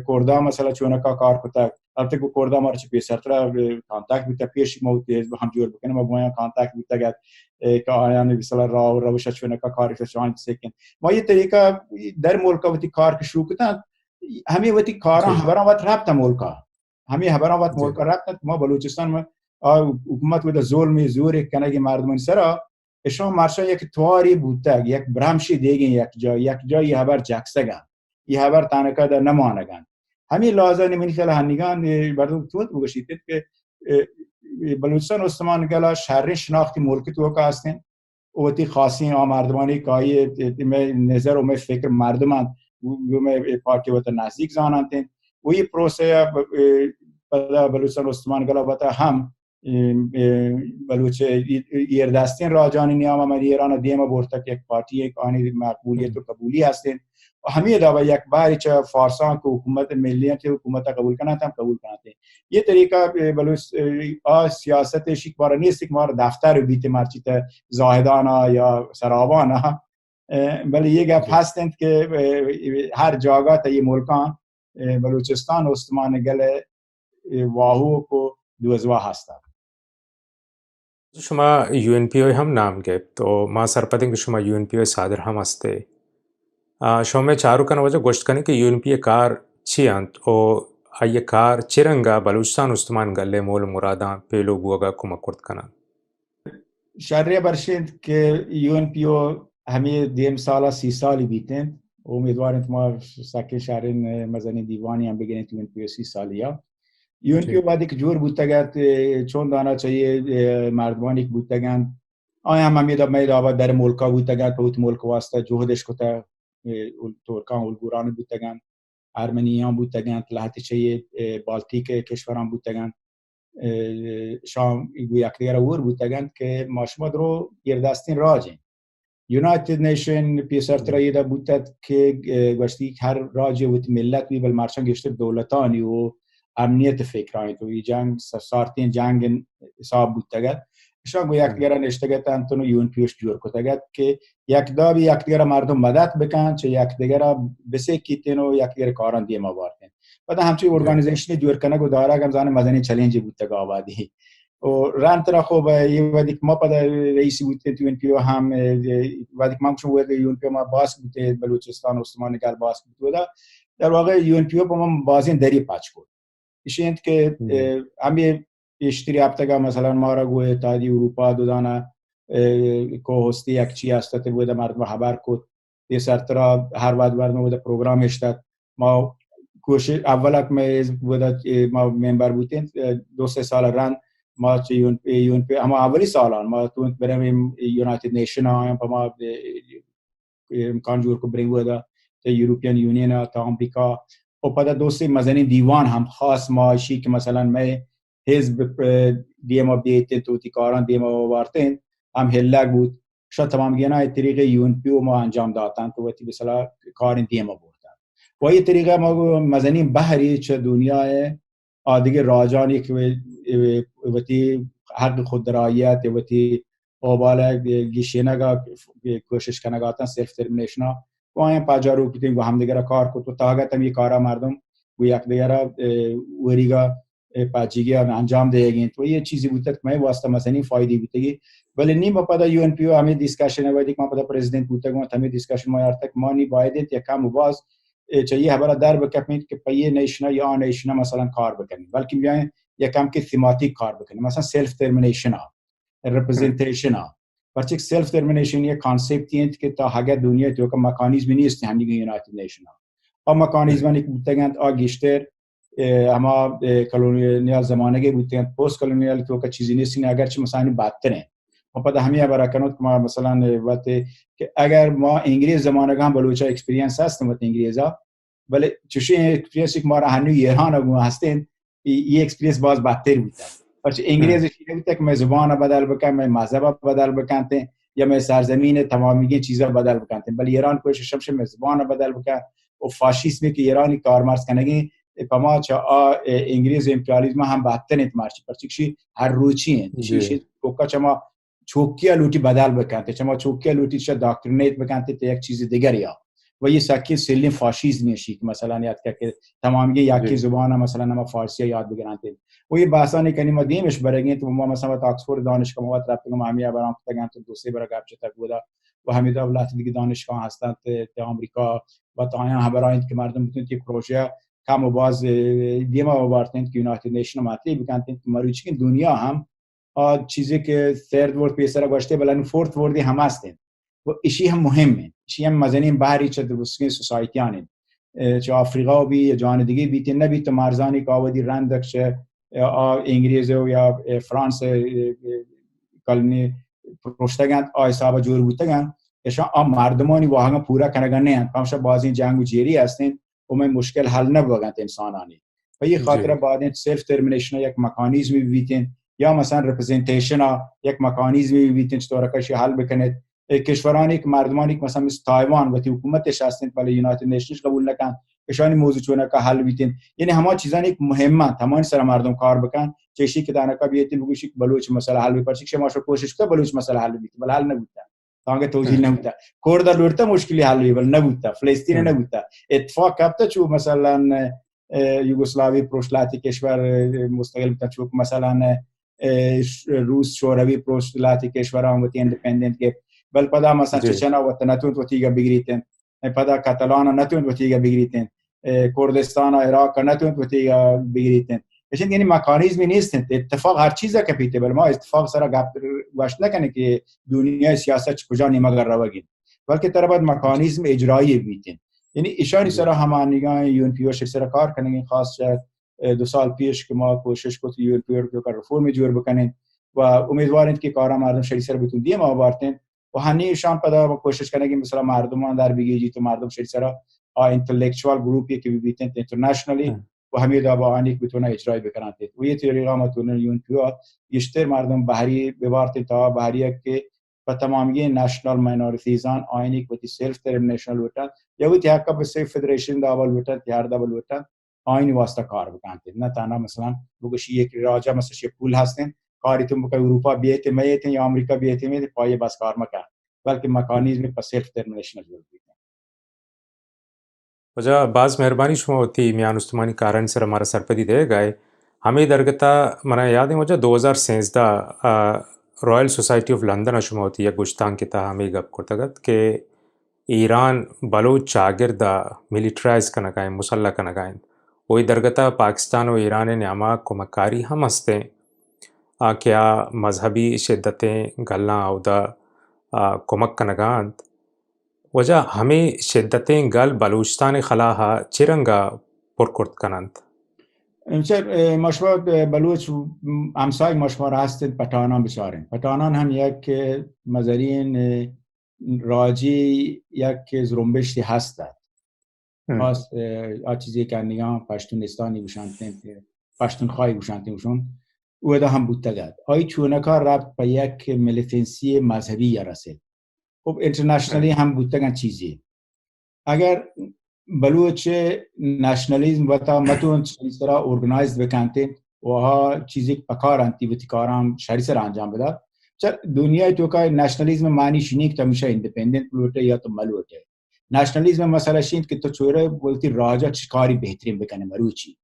کردا مثلا چونکا کار کتا البته کو کردا ما را چی پیسرتر کانتکت بود پیش ما هم جور بکنه ما باید کانتکت بود گد که آیان مثلا راه روش چونکا کاری فشان سکن ما یه طریقه در ملک وقتی کار که شروع کردن همه وقتی کارا خبران وقت رابطه ملکا همه خبران وقت ملکا رابطه ما بلوچستان ما حکومت و ظلم زور کنه مردمان سرا اشون مارشا یک تواری بوده یک برامشی دیگه یک جای خبر جکسگن این خبر تانکا در نمانگن همین لازم نمی خیلی هنگان بردم توت بگوشید که بلوچستان استان گلا شهر شناختی ملک تو کا هستن و تی خاصی مردمانی کای نظر و فکر مردمان و پارتی و نزدیک زانانتن و این پروسه بلوچستان استان گلا بتا هم بلوچ ایردستین راجانی نیام ایران دیما بورتا یک پارتی یک آنی مقبولیت و قبولی هستن و همه دا یک باری چه فارسان که حکومت ملیت حکومت قبول کنند هم قبول کنند یه طریقه بلوچ سیاست شیک بار نیست که ما دفتر بیت مرچیت زاهدانا یا سرابانا ولی یک گپ هستند که هر جاگاه تا یه ملکان بلوچستان استان گل واهو کو دوزوا هستند شما UNPO هم نام گرفت و ما سرپدیم که شما UNPO صادر هم هسته شما چارو کنه وجه گوشت کنه که UNPO کار چی انت و ای کار چرنگا بلوچستان استمان گله مول مرادان پیلو بوگا کمک کرد کنن شرعه برشند که UNPO همه دیم سالا 30 سالی بیتند امیدوارم ما سکه شهرین مزنی دیوانی هم بگیریم UNPO 30 سالیا UNPO بعدی که جور بودتگد چون دانا چایه مردمانی که بودتگن آیا هم میدا در ملکا بودتگد پوت ملک واسطه جهدش کتا ترکان اولگوران بودتگن ارمنیان بودتگن لحظه چایه بالتیک کشوران بودتگن شام یک دیگر اور بودتگن که ماشما درو گردستین راجین یونایتد نیشن پیسر ترایده بودتد که گوشتی هر راجه و ملت بی بالمارشان گشتر دولتانی و امنیت فکرانی تو این جنگ سارتین جنگ حساب بودتگد شان گو یک دیگر نشتگت انتونو یونپیوش جور کتگد که یک دابی یک دیگر مردم مدد بکن چه یک دیگر بسه کیتین و یک دیگر کاران دیما بارتین بعد همچی ارگانیزیشنی جور کنه گو داره گم زانه مدنی چلنجی بودتگ آبادی و رانترا خوب یه ودیک ما پدا رئیسی بودتین تو یونپیو هم ودیک ما کشون بود یونپیو ما باس بودتین بلوچستان استان گل باس بود در واقع یونپیو با ما بازین دری پاچ کرد ایشیند که همی اشتری هفتگاه مثلا ما را گوه تادی اروپا دودانا که هستی یک چی هسته بوده مردم خبر کد یه سرطرا هر وقت مردم بوده پروگرام اشتد ما کوشش اولک ما ممبر بودیم 2-3 سال رن ما چه یون پی اما اولی سالان ما تو بریم یونایتد نیشن آیم پا ما امکان جور کو بریم بوده تا یوروپیان یونین تا امریکا و پدا دوستی مزنی دیوان هم خاص ماشی که مثلا میں حزب دیما بیتن تو تیکاران دیما وارتن هم هلگ بود شاید تمام گینا طریقه یون پی ما انجام دادن تو وقتی مثلا کار دیما بردن و این طریقه ما مزنی بحری چه دنیای دیگه راجانی که وقتی حق خودرایت وقتی اوباله گیشینگا کوشش کنگاتن سلف ترمینیشن و آیم پاجارو کتیم و هم دیگر کار کت و تاگت هم یہ کارا مردم و یک دیگر وریگا پاچیگی انجام دیگین تو یہ چیزی بودتا که میں واسطه مثلا فایدی بودتگی ولی نیم پدا یو ان پی او همه دیسکشن ویدی که ما پدا پرزیدنت بودتگم همه دیسکشن ما یارتک ما نی بایدت یا کم و باز چاہیے ہمارا در بکپمنت که پایه نیشنا یا نیشنا مثلا کار بکنیم بلکه بیاین یا کم که تیماتیک کار بکنیم مثلا سلف ترمینیشن ها representation ها پرچه سلف ترمینیشن یه کانسپتی است که تا هگه دنیا تو که مکانیزمی نیست همین یونایتد نیشن ها مکانیزمی که بودند آگیشتر اما کلونیال زمانه که بودند پست کلونیال تو که چیزی نیست نه اگرچه مثلا بدتره ما پدا همین برای ما مثلا وقتی که اگر ما انگلیس زمانه هم بلوچا اکسپریانس هستیم وقت انگلیسا ولی چشی اکسپریانس که ما را هنوز ایران هم هستیم این اکسپریانس باز بدتر بود پس انگلیسی نمیشه که من زبان بدل بکنم من مذهب بدل بکنم یا میں سرزمین تمامی چیزا بدل بکنتے بل ایران کوشش شمش زبان بدل بکن و فاشیسم که ایرانی کارمرز کنگی پما چا انگلیز امپریالیسم هم بدتر نیت مارچی پرچیکشی هر روچی ہیں چیشی کوکا چما چوکیا لوٹی بدل بکنتے چما چوکیا لوٹی چا ڈاکٹرینیٹ بکنتے تے ایک چیز دیگر یا و یہ سکی سلیم فاشیسم ہے کہ مثلا یاد کہ تمام یہ یاکی زبان مثلا ہم فارسی یاد بگرانتے وہ یہ باسانی کنی مدیمش برگیں تو ما مثلا آکسفورد دانشگاه مواد رابطه ما همیه برام تگن تو دو سه برا گپ چتا بودا و همین دولت دیگه دانشگاه هستند تو آمریکا و تا آیا خبرایند که مردم میتونن یک پروژه کم و باز دیما آوردند که یونایتد نیشن مطلب بکنند که مروچی که دنیا هم چیزی که ثird world پیسر گشته بلن fourth world هم هستند و اشی هم مهمه اشی هم مزنین بحری چه درستگی سوسایتیانه چه آفریقا بی جان دیگه بیت نبی تو مرزانی کاودی رندک چه انگلیز یا فرانسه کلنی پروشتگند آیسابا جور بودتگند اشان مردمانی واقعا پورا کنگانه هستند همشه بازی جنگ و جیری هستند و من مشکل حل نبودند انسانانی و یه خاطر بعدین سلف ترمینیشن یک مکانیزمی بیتین یا مثلا رپرزنتیشن یک مکانیزمی بیتین چطورکشی حل بکنید کشورانی که مردمانی که مثلا مثل تایوان و تی حکومتش هستند ولی یونایتد نیشنز قبول نکن اشانی موضوع چونه که حل بیتین یعنی همه چیزانی که مهمه تمام سر مردم کار بکن چشی که دانکا بیتین بگوشی که بلوچ مسئله حل بپرسی که شما کوشش کنید بلوچ مسئله حل بیتین ولی حل نبوده تانگه توجیه نبوده کرد لورتا مشکلی حل ولی نبوده فلسطین نبوده اتفاق کبته چو مثلا یوگسلاوی پروشلاتی کشور مستقل بودن چون مثلا روس شوروی پروشلاتی کشور آمدی اندپندنت که بل پدا مثلا چچنا و نتوند و تیگا بگیریتن پدا کاتالانا نتوند و تیگا بگیریتن کردستان و عراق نتوند و تیگا بگیریتن اشن یعنی مکانیزمی نیستند اتفاق هر چیزا کپیته بل ما اتفاق سره گپ واش نکنه که دنیای سیاست کجا نیمگر روگین بلکه تر بعد مکانیزم اجرایی بیتن یعنی ایشانی سره همانیگان یون پی او سره کار کنن خاص 2 سال پیش که ما کوشش کرد یون پی او که رفرم جور بکنن و امیدواریم که کارا مردم شری سره بتون دیم آوردن و هنی ایشان پدا کوشش کنن که مثلا مردمان در بگیجی تو مردم شری سره اینتלקچوال گروپی که بیتن اینترنشنالی و همین دا با انیک بتونه اجرای بکنن و یه طریقه ما تون یون پی او بیشتر مردم بحری ببارت تا بحریه که و تمامی نشنال ماینورتیزان آینیک و تی سلف ترمینیشنال وطن یا وی تیاکا به سیف فدریشن داول وطن تیار داول وطن آینی واسطه کار بکنید نه تنها مثلا بگوشی یک راجع مثلا شی پول هستن کاری تو بکنید اروپا بیت میت یا آمریکا بیت میت پای بس کار مکن بلکه مکانیزم پر سلف ترمینیشن ضرورت وجہ بعض مہربانی شما ہوتی میان استمانی کارن سر ہمارا سرپدی دے گئے ہمیں درگتا منا یاد ہے وجہ 2013 رائل سوسائٹی آف لندن شما ہوتی یا گشتان کی تا ہمیں گپ کرتگت کہ ایران بلوچ شاگردہ ملیٹرائز کنگائیں مسلح کنگائیں وہی درگتا پاکستان و ایران نعمہ کمکاری ہم ہستے کیا مذہبی شدتیں گلنا عودہ کمک کنگاند وجہ ہمیں شدتیں گل بلوچستان خلاها چرنگا پرکرد کنند امسر مشوا بلوچ همسای مشوا هستند پتانان بسیارن پتانان هم یک مزارین راجی یک زرنبشتی هستند خاص چیزی که نگاه پشتونستانی گوشانتن پشتونخوایی گوشانتنشون او دا هم بودتگد آی چونکا ربط به یک ملیتنسی مذهبی یا رسید خب انترنشنالی هم بودتگن چیزی اگر بلوچ نشنالیزم و تا متون اس طرح ارگنایزد بکنتین و ها چیزی پکار انتی و تکارام شهری سر انجام بده چرا دنیای تو که نشنالیزم معنی شینی که میشه ایندیپندنت بلوچه یا تو ملوچه نشنالیزم مسئله شین که تو چوره بولتی راجا چیکاری بهترین بکنه مروچی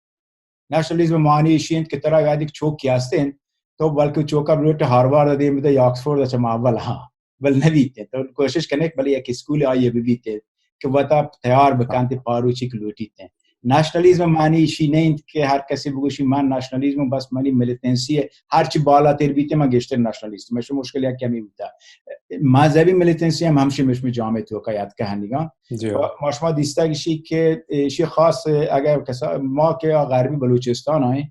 نشنالیزم معنی شین که ترا یادی چوک کیاستین تو بلکه چوکا بلوچه هاروارد دیم بده یا آکسفورد چه اول ها بل نبیته تو کوشش کنه که بله یک اسکول آیه ببیته که وقتا تیار بکنتی پاروچی که لوٹیتے ہیں نشنالیزم معنی شی نہیں کہ ہر کسی بگوشی من نشنالیزم بس معنی ملیتنسی ہے ہر چی بالا تیر بیتے میں گشتر نشنالیست میں شو مشکل ہے کمی ہوتا مذہبی ملیتنسی ہم ہمشی مشمی جامع تو کا یاد کہنیگا مشما دیستا کشی کہ شی خاص اگر ما که غربی بلوچستان آئیں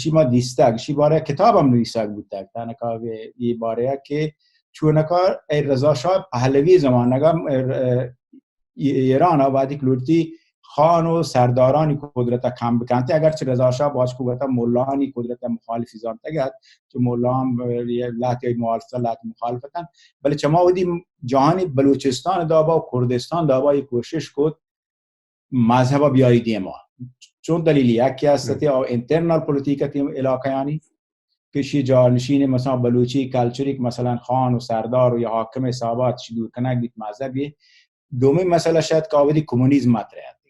شی ما دیستا کشی باره کتاب هم نویسا بودتا تانکا یہ باره که چونکا رضا شاه پهلوی زمانگا ایران آبادی کلورتی خان و سردارانی قدرت کم بکنته، اگرچه رضا شاه باش قوت مولانی قدرت مخالفی زان تگد که مولا هم لحظه مخالفتن، ولی چما ودی جهان بلوچستان دابا و کردستان دابا کوشش کد مذهب بیاری دیما، چون دلیلی یکی هستی او انترنال پولیتیکتی علاقه یعنی کشی جانشین مثلا بلوچی کلچری که مثلا خان و سردار و یا حاکم صاحبات شدور کنک بیت مذهبی. دومی مسئله شاید که آوردی کمونیسم مطرح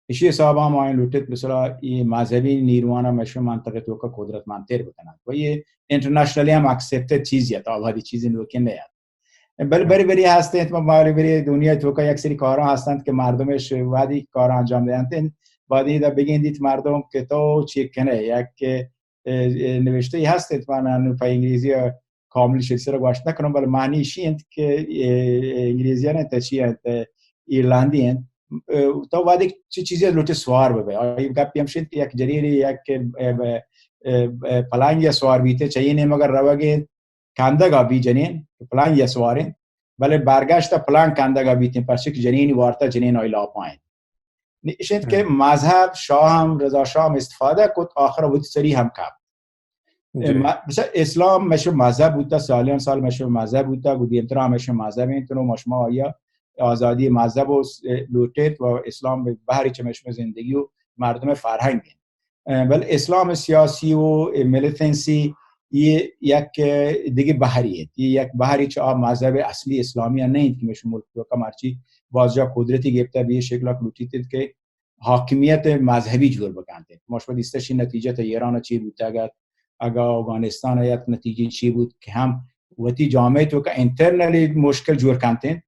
اشی صاحب هم آین لوٹت مثلا یہ مذہبی نیروانہ مشو منطقه تو کا قدرت منتر بکنن و یہ انٹرنیشنلی هم اکسپٹڈ چیز ہے تو آبادی چیزی لوکن نہیں بل بری بری هستند ما باری بری دنیا تو کا یک سری کارا هستند که مردمش وادی کار انجام دهند بعدی دا بگیندید مردم که تو چی کنه یک نوشته هستید من په انگلیسی کامل شخصی را گوش نکنم ولی معنیش این که انگلیسیان تا چی ایرلندی تو وادی چه چیزی لوٹ سوار ببه آیا گپی هم شد یک جریری یک پلنگ سوار بیته چیه مگر روگه کندگا بی جنین پلنگ سوارین ولی برگشت پلنگ کندگا بیتین پرچه که جنینی وارتا جنین آیلا پاین نشد که مذهب شاه هم رضا شاه هم استفاده کد آخر وقت سری هم کب مثلا اسلام مشو مذهب بوده سالیان سال مشو مذهب بوده گودی امترا مشو مذهب اینتونو مشما آیا آزادی مذهب و لوٹت و اسلام به بحری چمشم زندگی و مردم فرهنگ ولی اسلام سیاسی و ملیتنسی یہ یک دیگه بحریه یک بحری چه مذهب اصلی اسلامی نہیں که مشو ملک کا مرچی بازجا قدرتی گرفته به شکل لوٹیت که حاکمیت مذهبی جور بکنته مشابه دیستشی نتیجه ایران چی بوده اگر افغانستان یک نتیجه چی بود که هم وتی جامعه تو که انترنلی مشکل جور کنته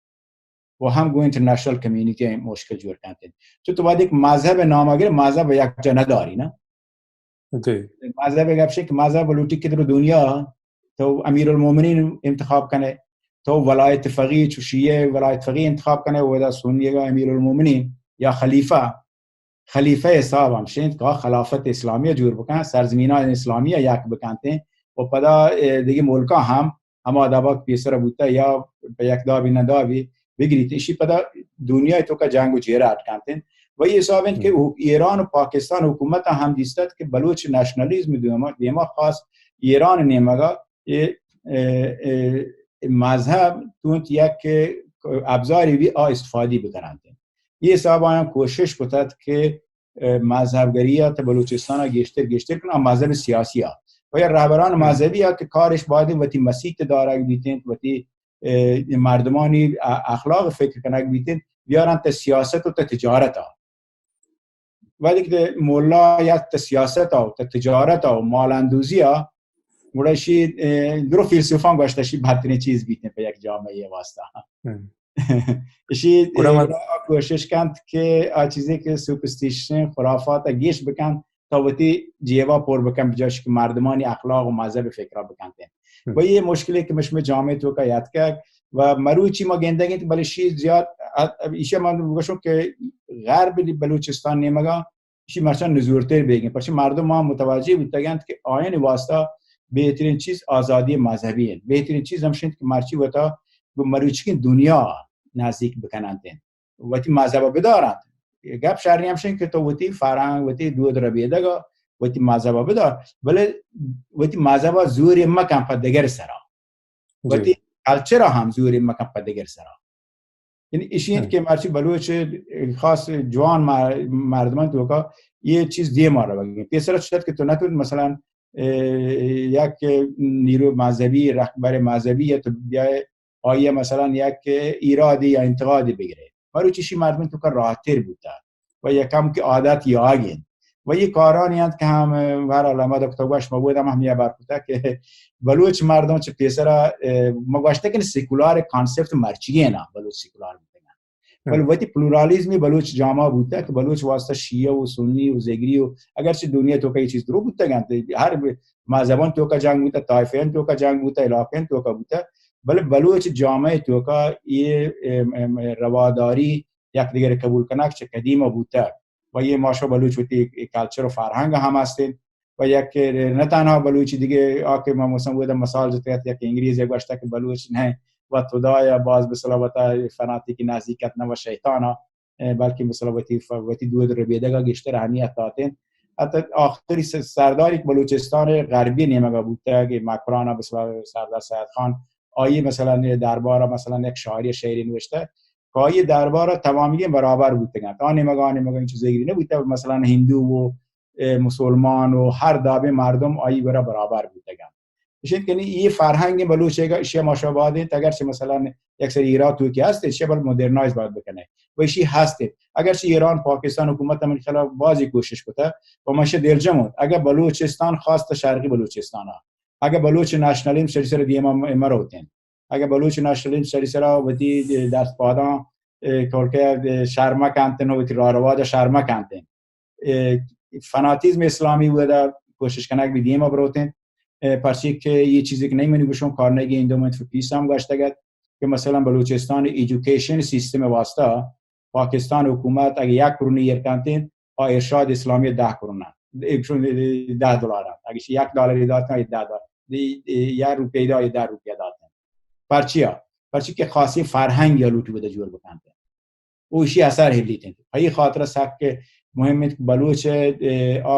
و هم گو انٹرنیشنل کمیونٹی مشکل جور کرتے ہیں تو بعد ایک مذہب نام اگر مذہب یک جنہ داری نا مذہب ایک افشے کہ مذہب لوٹی کی در دنیا تو امیر المومنین انتخاب کرنے تو ولایت فقیہ چو شیعہ ولایت فقیہ انتخاب کرنے وہ دا سنیے گا امیر المومنین یا خلیفہ صاحب ہمشین کہ خلافت اسلامیہ جور بکن سرزمینہ اسلامیہ یک بکنتے ہیں و پدا دیگه ملکا هم آدابا پیسر بودتا یا یک دابی ندابی بگیرید ایشی پدا دنیای تو کا جنگ و جیره اٹکانتین و یہ حساب ہے کہ ایران و پاکستان حکومت هم دیستد که بلوچ نشنالیزم دیما خاص ایران نیمگا مذهب تونت یک ابزاری بی استفادی بکنند یہ حساب آیا کوشش کتد که مذهبگریات بلوچستان گشتر کنن مذهب سیاسی ها و یا رهبران مذهبی ها که کارش باید وتی مسیح داره بیتین وتی مردمانی اخلاق فکر کنک بیتین بیارن تا سیاست و تا تجارت ها ولی که مولا یا تا سیاست ها و تا تجارت ها و مالاندوزی ها مرشی درو فیلسوفان گوشتشی بهترین چیز بیتین پا یک جامعه واسطه اشی کوشش کند که چیزی که سوپستیشن خرافات گیش بکن تا وتی جیوا پر بکن بجاش که مردمانی اخلاق و مذهب فکر بکنتین و یہ مشکلی که مشمه جامعه تو کا یاد کرد و مروچی ما گندگی تو بلشی زیاد ایشه من بگوشم که غرب بلوچستان نیمگا ایشی مرچان نزورتر بگیم پرچه مردم ما متوجه بیتگند که آین واسطه بهترین چیز آزادی مذهبی ہے بهترین چیز همشند که مرچی وتا مروچی که دنیا نزدیک بکنندین وتی مذهب بدارند گپ شرعی همشند که تو وتی فرهنگ وتی دود ربیدگا وتی مذهب بدار ولی وتی مذهب زور مکم پر دگر سرا وتی کلچر هم زور مکم پر دگر سرا یعنی ایشین که مرچی بلوچ خاص جوان مردمان تو کا یہ چیز دی ما رو بگیم پیسرا شد که تو نتون مثلا یک نیرو مذهبی رهبر مذهبی یا تو بیای آیه مثلا یک ایرادی یا انتقادی بگیره مروچیشی مردمان تو کا راحتر بوده و یکم که عادت یاگین و یہ کارانی هست که هم هر علامه دکتر گوش ما بودم همیه برکوته که بلوچ مردم چه پیسرا ما گوشته که سیکولار کانسپت مرچیه نه بلوچ سیکولار بودن ولی وقتی پلورالیزمی بلوچ جامعه بوده که بلوچ واسطه شیعه و سنی و زگری و اگرچه دنیا تو که چیز درو بوده گنده هر مذهبان تو که جنگ بوده طایفین تو که جنگ بوده علاقین تو که بوده ولی بلوچ جامعه تو که یہ رواداری یک دیگر قبول کنک چه قدیم بوده و یہ ماشا بلوچ ہوتی کلچر و فرهنگ هم هستین و یک نه تنها بلوچی دیگه آکه ما مثلا بودم مثال زده یک انگلیسی گوشته که بلوچ نه و خدایا باز به صلوات فناتی کی نزدیکت نه و شیطانا بلکه مثلا وقتی دو ربیدگا گشتر اهمیت دادن. حتی آخری سردار یک بلوچستان غربی نیمگا بوده که مکران مثلا سردار سید خان آیه مثلا دربار مثلا یک شاعری نوشته که آیه دربار تمامی برابر بودند. آن نیمگا این چیزی نبوده، مثلا هندو و مسلمان و هر دابه مردم آیه برابر بودند. میشه که این فرهنگ بلوچه اشیا مشابهه اگر چه مثلا یک سری ایران تو که هست چه بل مدرنایز باید بکنه و ایشی هست. اگر چه ایران پاکستان حکومت من خلاف بازی کوشش کنه و ماشه دلجمون اگر بلوچستان خواست شرقی بلوچستان ها اگر بلوچ نشنالیزم سری سر دیما مروتن اگر بلوچ نشنالیزم سری سر ودی دست پادان کلکه شرما کانتن و تی رارواد شرما کانتن فناتیزم اسلامی و کوشش کنه به دیما بروتن پرچه که یه چیزی که نمی‌بینی گوشم کارنگی اندومنت فور پیس هم گشته گد که مثلا بلوچستان ایژوکیشن سیستم واسطه پاکستان حکومت اگه 1 کرونه یرکانتین با ارشاد اسلامی 10 کرونه $10 اگه $1 دادن $10 1 روپیه داد 10 روپیه دادن پرچه که خاصی فرهنگ یا لوټ بده جوړ وکانته او شی اثر هلیتن هی خاطر سک که مهمه بلوچ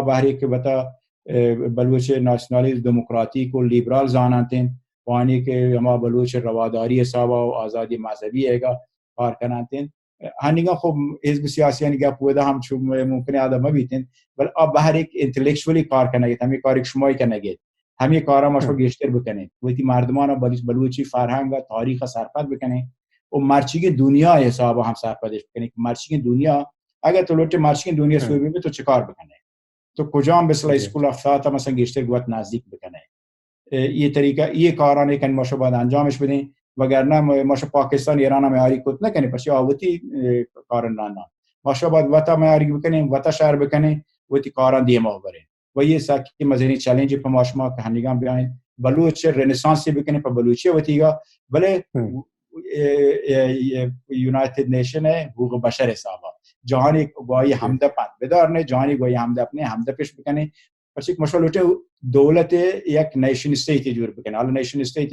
بحری که بتا بلوچ ناسیونالیسم دموکراتیک و لیبرال زانانتن وانی که ما بلوچ رواداری حساب و آزادی مذهبی ایگا کار کنانتن هنیگا خب حزب سیاسی نگاه پوده هم چون ممکنه آدم بیتن ولی بحر یک انتلیکچوالی کار کنه همین کاری که شمایی کنه همین کارا ماشو گشتر بکنه وقتی مردمان بلوچی فرهنگ و تاریخ سرپد بکنه و مرچیگ دنیا حساب هم سرپدش بکنه مرچیگ دنیا اگر تو لوٹ مرچیگ دنیا سوی ببینی تو چیکار بکنه تو کجا هم مثلا اسکول افتاد مثلا گشتر گوت نزدیک بکنه این طریقه این کارانه که ماشو باید انجامش بدین وگرنه ماشو پاکستان ایران هم معیاری کت نکنه پس آوتی کارن نه ماشو باید وتا معیاری بکنیم وتا شهر بکنیم وتی کاران دیما بره و یه سکی مزنی چالش په ماشما که هنگام بیاین بلوچ رنسانس بکنیم په بلوچی وتیگا بله یونایتد نیشن حقوق بشر حسابا جهانی گوی همدم بدار نه جهانی گوی همدم اپنے همدم پیش بکنه پس یک مشکل ہوتے دولت یک نیشن استیت جور بکنه حالا نیشن استیت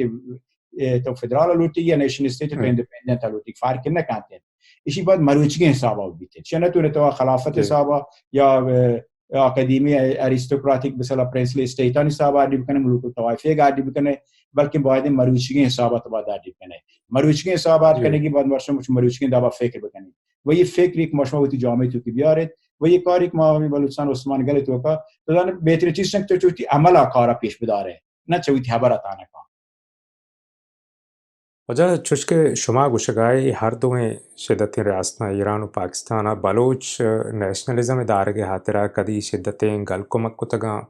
تو فدرال لوٹی یا نیشن استیت تو ایندیپندنٹ لوٹی فرق نہ کانتے اسی بعد مروچی حسابا بیتے چنه تو خلافت حسابا یا اکادمی اریستوکراتیک مثلا پرنسلی استیتان حسابا دی بکنه ملوک طوائفی گاڑی بکنه بلکہ باید مروچی حسابات بعد دی بکنه مروچی حسابات کرنے کی بعد ورشم مروچی دعوا فکر بکنه و یہ فکر ایک مشروعیت جامعه تو کی بیارید و یہ کاری که ما بلوچستان عثمان گله تو کا تو بهترین چیز که تو چوتی عمل کارا پیش بداره نه چوتی خبرات آنه کا وجہ چوش که شما گوشگای هر دوم شدت ریاستنا ایران و پاکستان بلوچ نیشنلزم دارگه حاطرہ کدی شدتیں گل کمک کتگا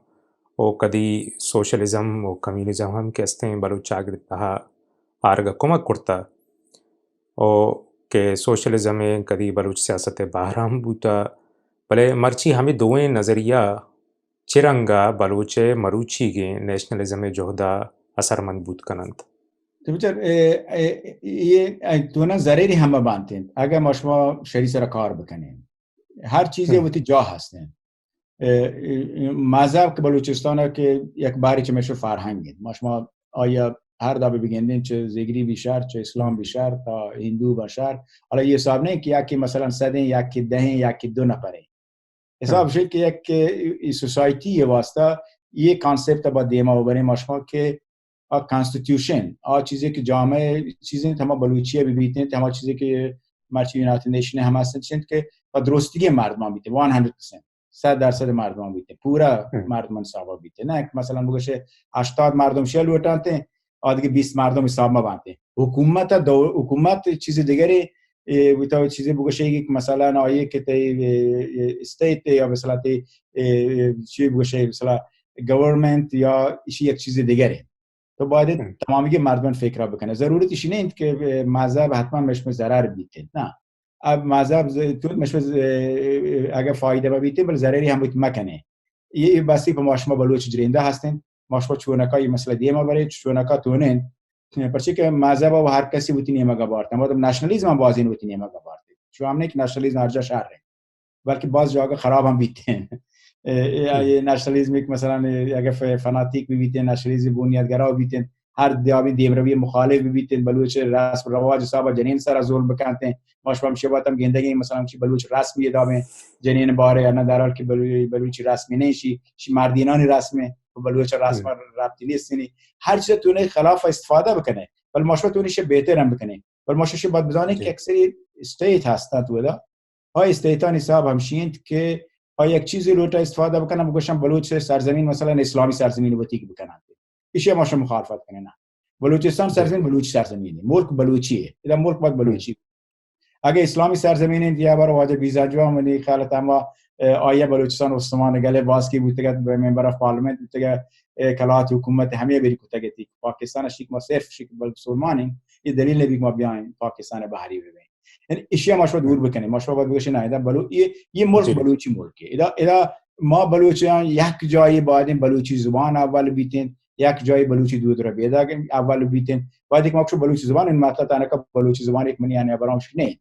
او کدی سوشلزم و کمیونزم هم که استیں بلوچ آگرتها آرگا کمک کرتا او کہ سوشلزم کدی بلوچ سیاست باہر ہم بوتا بلے مرچی ہمیں دوئیں نظریہ چرنگا بلوچ مروچی گے نیشنلزم جہدا اثر مند بود کنند تو بچر یہ دونا ضروری همه بانتین اگر ما شما شری سر کار بکنیم هر چیزی وقتی جا هستن مذهب که بلوچستان که یک باری چه میشه فرهنگید ما شما آیا هر دابه بگندین چه زیگری بیشتر چه اسلام بیشتر تا هندو بیشتر حالا یه حساب نه که یکی مثلا 100 یکی 10 یکی 2 نفره حساب شد که یک سوسایتی واسطه یہ کانسپٹ با دیما و بریم مشما که کانستیتیوشن چیزی که جامعه چیزی تمام بلوچیه ببینید تمام چیزی که مرچی یونایتد نیشن هم هستن که درستگی مردمان بیته 100% مردمان بیته پورا مردمان حساب بیته نه مثلا بگوشه 80 مردم شل وٹانته دیگه 20 مردم حساب ما بانته حکومت چیز دیگری ویتا چیزی بگوشه یک مثلا آیه که تی استیت یا مثلا تی چی بگوشه مثلا گورنمنت یا یک چیز دیگری تو باید تمامی مردم فکر بکنه ضرورتش اینه که مذهب حتما مش ضرر بیته نه مذهب تو مش اگه فایده بیته بل ضرری هم بیت مکنه یه بسی به ماشما بلوچ جرینده هستن ماشما چونکای مثلا دیما برای چونکا تونن پرچه که مذهب و هر کسی بوتی نیمه گبارت ما نشنالیسم هم بازی بوتی نیمه گبارت چون هم نه که نشنالیسم هر جا شهره بلکه باز جاگه خراب هم بیته نشنالیسم مثلا اگه فناتیک بیته نشنالیسم بنیادگرا بیته هر دیابی دیمروی مخالف بیتین بلوچ رسم رواج صاحب جنین سر ظلم بکنتے ہیں ماشوام شباتم گندگی مثلا چی بلوچ رسمی دامه جنین باره انا در حال که بلوچ رسمی نیشی شی مردینان رسمه و بلوچ رسم رابطی نیستنی هر چیز تونه خلاف استفاده بکنه ولی ماشوا تونیش بهتر هم بکنه ولی ماشوش باید بدانه که اکثری استیت هستند ودا های استیتانی صاحب همشیند که یک چیزی لوتا استفاده بکنن بگوشن بلوچ سرزمین مثلا اسلامی سرزمین بوتیک بکنن ایشه ماشو مخالفت کنه نه بلوچستان سرزمین بلوچ سرزمینه ملک بلوچیه اذا ملک باید بلوچی اگه اسلامی سرزمین دیا بر واجب ویزا جو منی خالت اما آیه بلوچستان استان گله واسکی بوتگت ممبر اف پارلیمنت بوتگت کلات حکومت همه بری کوتگتی پاکستان شیک ما صرف شیک مسلمانین این دلیل نبی ما بیاین پاکستان بحری ببین یعنی اشیا ماشو دور بکنه ماشو باید بگوشه نه اذا بلو یہ ملک بلوچی ملکه اذا ما بلوچیان یک جایی بعدین بلوچی زبان اول بیتین یک جای بلوچی دود رو بیدا که اول بیتین بعد یک ماکشو بلوچی زبان این مطلب تانه که بلوچی زبان یک منی یعنی برامش نه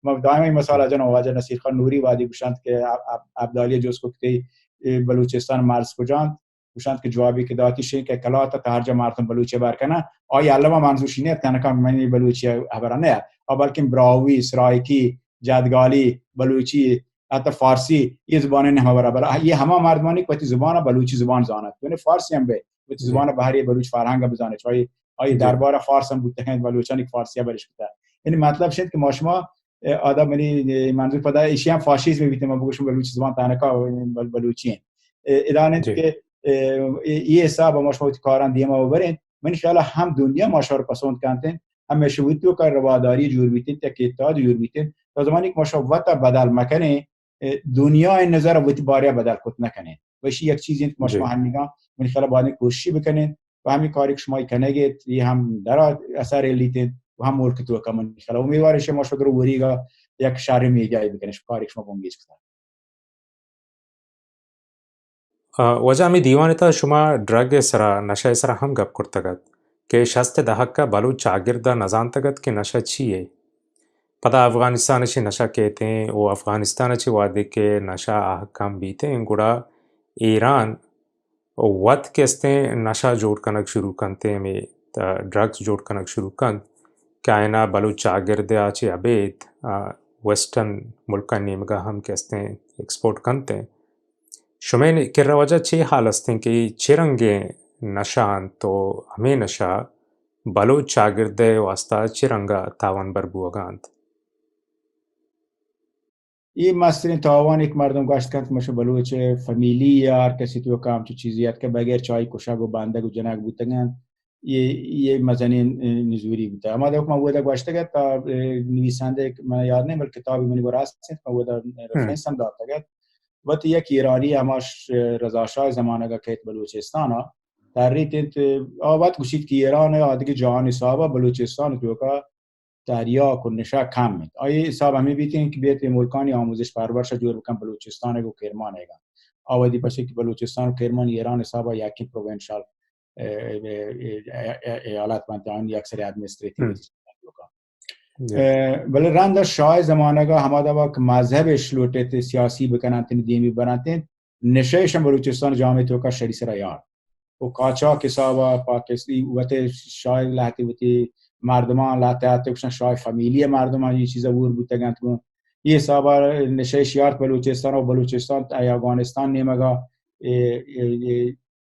ما دائما این مثال جان واجد نصیر خان نوری وادی گوشند که عبدالی جوز کو که بلوچستان مرز کجاند گوشند که جوابی که داتی شین که کلات تا هر جا مردم بلوچی برکنه آیا علما منظورش نه تانه که منی بلوچی خبرانه بلکه براوی سرایکی جدگالی بلوچی حتی فارسی یہ زبانیں نہیں برابر یہ ہما مردمانی کو زبان بلوچی زبان زانت یعنی فارسی هم به زبان بحری بلوچ فرهنگ بزانه چای آی دربار فارس هم بوده ہیں بلوچانی فارسی برش بوده یعنی مطلب شد که ماشما آدم یعنی منظور پدا ایشی هم فاشیسم میبینه من بگوشم بلوچی زبان تانکا بلوچی ادانه که یہ حساب ماشما کاران دیما وبرین من خیال هم دنیا ماشا رو پسند کردن هم مشروطیت و رواداری جور بیتین تا اتحاد جور بیتین تا زمانی که مشروط بدل مکنه دنیا این نظر وقتی باریا بدل کت نکنه وشی یک چیزی که ماشما همینگا من خیال باید کوشش بکنین و همین کاری که شما کنگید یہ هم در اثر لیتین و هم ملک تو که من خیال امیدوارم ماشما رو وریگا یک شهر میگای بکنش کاری شما بونگیش کنید وجه می دیوانه تا شما ड्रग سرا نشه سرا هم گپ کرتگد که 60 دهک का बलूच शागिर्द नजानतगत कि नशा चीए पता अफगानिस्तान ची नशा कहते हैं वो अफगानिस्तान ची वादे के नशा अहकाम बीते हैं गुड़ा ईरान वत केस्ते नशा जोड़ कनक शुरू करते हैं में ड्रग्स जोड़ कनक शुरू कन क्या है ना बलूच शागिर्द आचे अबेद वेस्टर्न मुल्का नेमगा हम केस्ते एक्सपोर्ट करते हैं शुमेन के रवाजा ची हालस्ते कि चिरंगे नशान तो हमें नशा बलूच शागिर्द वास्ता चिरंगा तावन बरबुआगांत ये मसलन तावान एक मर्दम गश्त करते मशो बलूच फैमिली यार किसी तो काम चीज़ चीज़ियात के बगैर चाय कुशा को बांधा को जनाक बुतंगन ये मज़ानीन नज़ूरी बुता हमारे वक्त मौजूदा गश्त का ता निविसांदे मैं याद नहीं बल्कि किताबी मनी बरास से मौजूदा रेफरेंस हम दाता गया वत ये कि ईरानी हमाश रज़ा शाह ज़माने का खेत बलूचिस्तान تاریت آوات گوشید که ایران آدیگه جهان حسابا بلوچستان تو که تریاک و نشه کم مید آیه حساب همی بیتین که بیت ملکانی آموزش پرورش جور بکن بلوچستان و کرمان ایگا آوادی پشه که بلوچستان و کرمان ایران حسابا یکی پروینشال ایالت بنتان یک سری ادمنستریتیو ولی رند شاه زمانه که همه دوا که مذهبش لوٹه سیاسی بکنن تین دیمی بناتین نشهشم بلوچستان جامعه تو که شریس را یار و قاچاق حسابا پاکستانی وقت شاید لحظه وقتی مردمان لحظه کشن شاید فامیلی مردمان یه چیزا ور بوده گند کن یه حسابا نشه شیارت بلوچستان و بلوچستان افغانستان نیمگا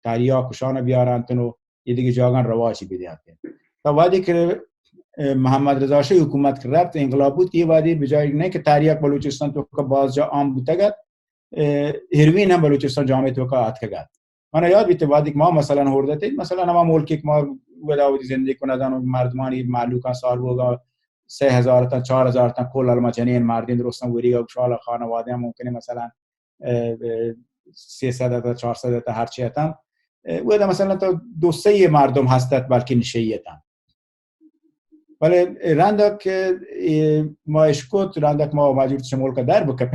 تاریا کشان بیارن تنو یه دیگه جاگان رواجی بدهند تا وقتی که محمد رضا شاه حکومت کرد انقلاب بود یه وادی بجای نه که تاریخ بلوچستان تو که باز جا عام بوده گند هروین هم بلوچستان جامعه تو که آت گند من یاد بیت وادی ما مثلا هردته مثلا ما ملکی که ما وداودی زندگی کنندان و مردمانی معلوکان سال بوگا 3000 تا 4000 تا کل علما جنین مردین درستن وریگا شال خانواده هم ممکنه مثلا 300 تا 400 تا هر چی هستن ودا مثلا تا 200 مردم هستند بلکه نشیتن ولی رندک ما اشکوت رندک ما ماجور شمول کا در بکه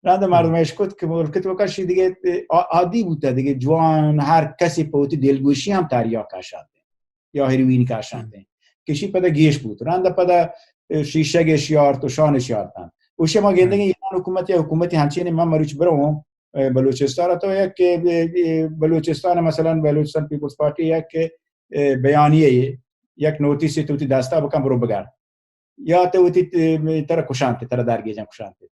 رند مردم اشکوت که ملکت وکشی دیگه عادی بوده دیگه جوان هر کسی پوتی دلگوشی هم تریا کشنده یا هروین کشنده کشی پدا گیش بود رند پدا شیشه گش یار تو شانش یارتن اوشه ما گندگی ایران حکومتی همچین من مروچ برم بلوچستان تو یک بلوچستان مثلا بلوچستان پیپلز پارتی یک بیانیه یک نوتیسی توتی دستا بکن برو بگرد یا توتی تر کشانته تر درگیجن کشانته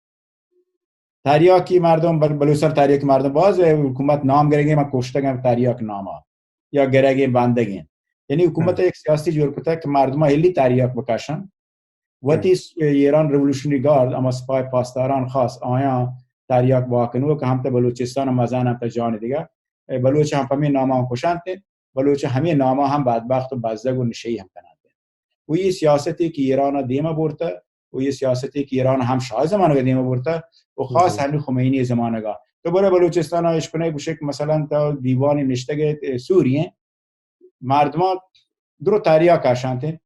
تریاکی مردم بلوچستان تریاکی مردم باز حکومت نام گرگه ما کشتگم تریاک ناما یا گرگه بندگین یعنی حکومت یک سیاسی جور کتا که مردم هلی تریاک بکشن وقتی ایران ریولوشنری گارد اما سپاه پاسداران خاص آیا تریاک واکنو که هم تا بلوچستان مزان هم تا جان دیگه بلوچ هم همین نام هم کشنده بلوچ همین نام هم بدبخت و بزدگ و نشی هم کننده و این سیاستی که ایران دیمه برده و این سیاستی که ایران هم شاه زمانه دیمه برده و خاص همین خمینی زمانه گا تو برای بلوچستان هایش کنه گوشه که مثلا تا دیوان نشتگ سوریه مردم درو تریاک کشنده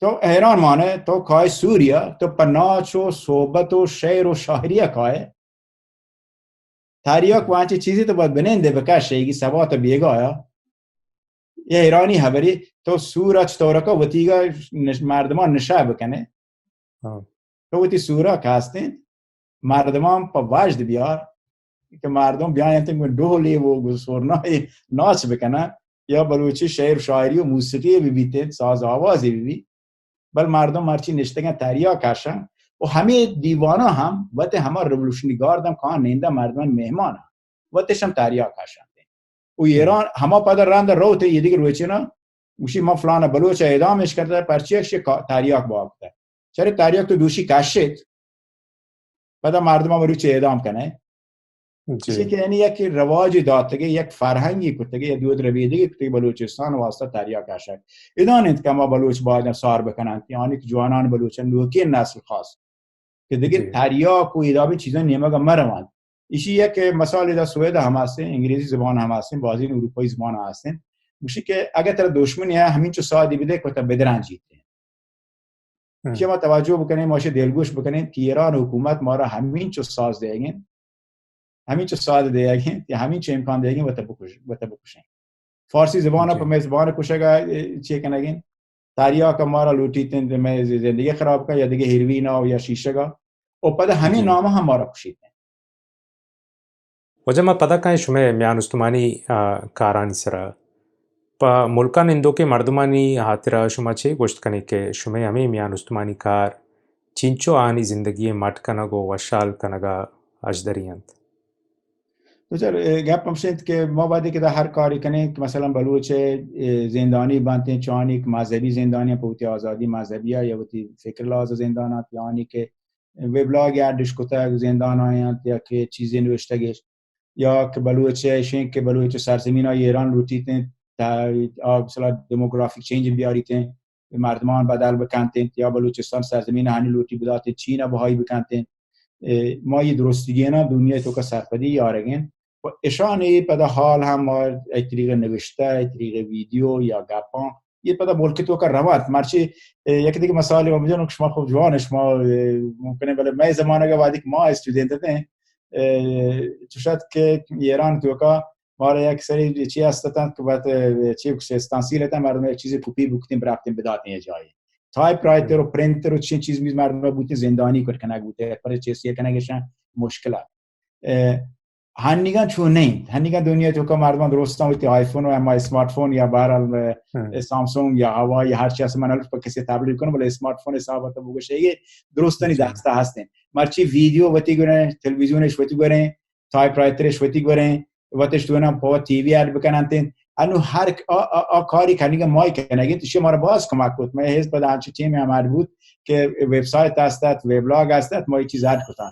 تو حیران مانه تو کای سوریا تو پناچ و صحبت و شعر و شاعری کای تریاک وانچه چیزی تو باید بننده بکشه ایگی سبات بیگایا یه ایرانی هبری تو سورا چطورکا وطیگا مردمان نشه بکنه تو وطی سورا کستین مردمان پا وجد بیار که مردم بیاین تیم دولی و سورنای ناچ بکنه یا بلوچی شعر شاعری و موسیقی بیبیته ساز آوازی بیبی بل مردم مرچی نشتگن تریا کشن و همه دیوانا هم وقت همه ریولوشنری گارد هم کان نینده مردمان مهمان هم وقتش هم تریا کشن و ایران همه پدر رند روت یه دیگه روی چینا موشی ما فلان بلوچ اعدامش کرده پرچیکش تریاک باقته چرا تریاک تو دوشی کشید بعد مردم هم روی چه اعدام کنه چیزی که یعنی یک رواج دادتگه یک فرهنگی کتگه یا دود رویدگی کتگه بلوچستان واسطه تریاک کشد ایدانید که ما بلوچ باید سار بکنند یعنی که جوانان بلوچن لوکی نسل خاص که دیگه تریاک و ایدابی چیزا نیمه مروند ایشی یک مثال در سوئد هم هستین انگلیسی زبان هم هستین بازی اروپایی زبان هم هستین میشه که اگر تر دشمنی همین چو سادی بده که تا بدرنجیده شما توجه بکنید ماشه دلگوش بکنید که ایران حکومت ما را همین چو ساز دیگین همین چو ساده دیگین یا همین چو امکان دیگین وقت بکشن فارسی زبان ها پر میزبان کشگا چی کنگین تریاک ما را لوٹیتن میں زندگی خراب کا یا دیگه هیروینا یا شیشه کا و پد همین نام هم ما را کشیدن وجه ما پدا کنه شما میانستمانی کارانی سرا پا ملکان اندو که مردمانی حاطرا شما چه گوشت کنه که شما همه میانستمانی کار چینچو آنی زندگی مات کنگو وشال کنگا اجدریند تو چرا گپ همشند که ما باید که در هر کاری کنیم که مثلا بلوچ زندانی بنتین چانی که مذهبی زندانی پوتی آزادی مذهبی یا وتی فکر لاز زندانات یعنی که وبلاگ ادش کوتا زندانایان یا که چیزی نوشتگش یا که بلوچ شین که بلوچ سرزمین های ایران لوٹیتن تا مثلا دموگرافیک چینج بیاریتن مردمان بدل بکنتن یا بلوچستان سرزمین هانی لوٹی بدات چین بهایی بکنتن ما یه درستگی نه دنیا تو که سرپدی یارگین و اشانی پدا حال هم ما یک طریق نوشته یک طریق ویدیو یا گپان یه پدا ملک تو که روات مرچی یک دیگه مثالی ما میدونم که شما خوب جوانش ما ممکنه ولی ما زمانه که بعدی که ما استودنت نه چشات که ایران تو که ما را یک سری چی هستن که بعد چی استانسیل تا مردم یک چیزی کپی بکنیم برفتیم بداتیم یه جایی تایپ رایتر و پرینتر و چیز میز مردم بودی زندانی کرد کنه بوده پر چیزی کنه گشن مشکل هنیگان چون نه هنیگان دنیا تو که مردم درستان وقتی آیفون و اما اسمارت فون یا بهرال سامسونگ یا هوای هر چیز از من الف با کسی تبلیغ کنه ولی اسمارت فون حسابات بگوشه یه درستانی دسته هستن مرچی ویدیو وقتی گره تلویزیونش وقتی گره تایپ رایترش وقتی گره وقتش تو نم پاو تی وی اد بکنن انو هر کاری کنیگه مای کنگه تیشه ما رو باز کمک کد ما هست بعد همچه تیمی عمل بود که وبسایت هستد وبلاگ هستد ما یه چیز اد کتن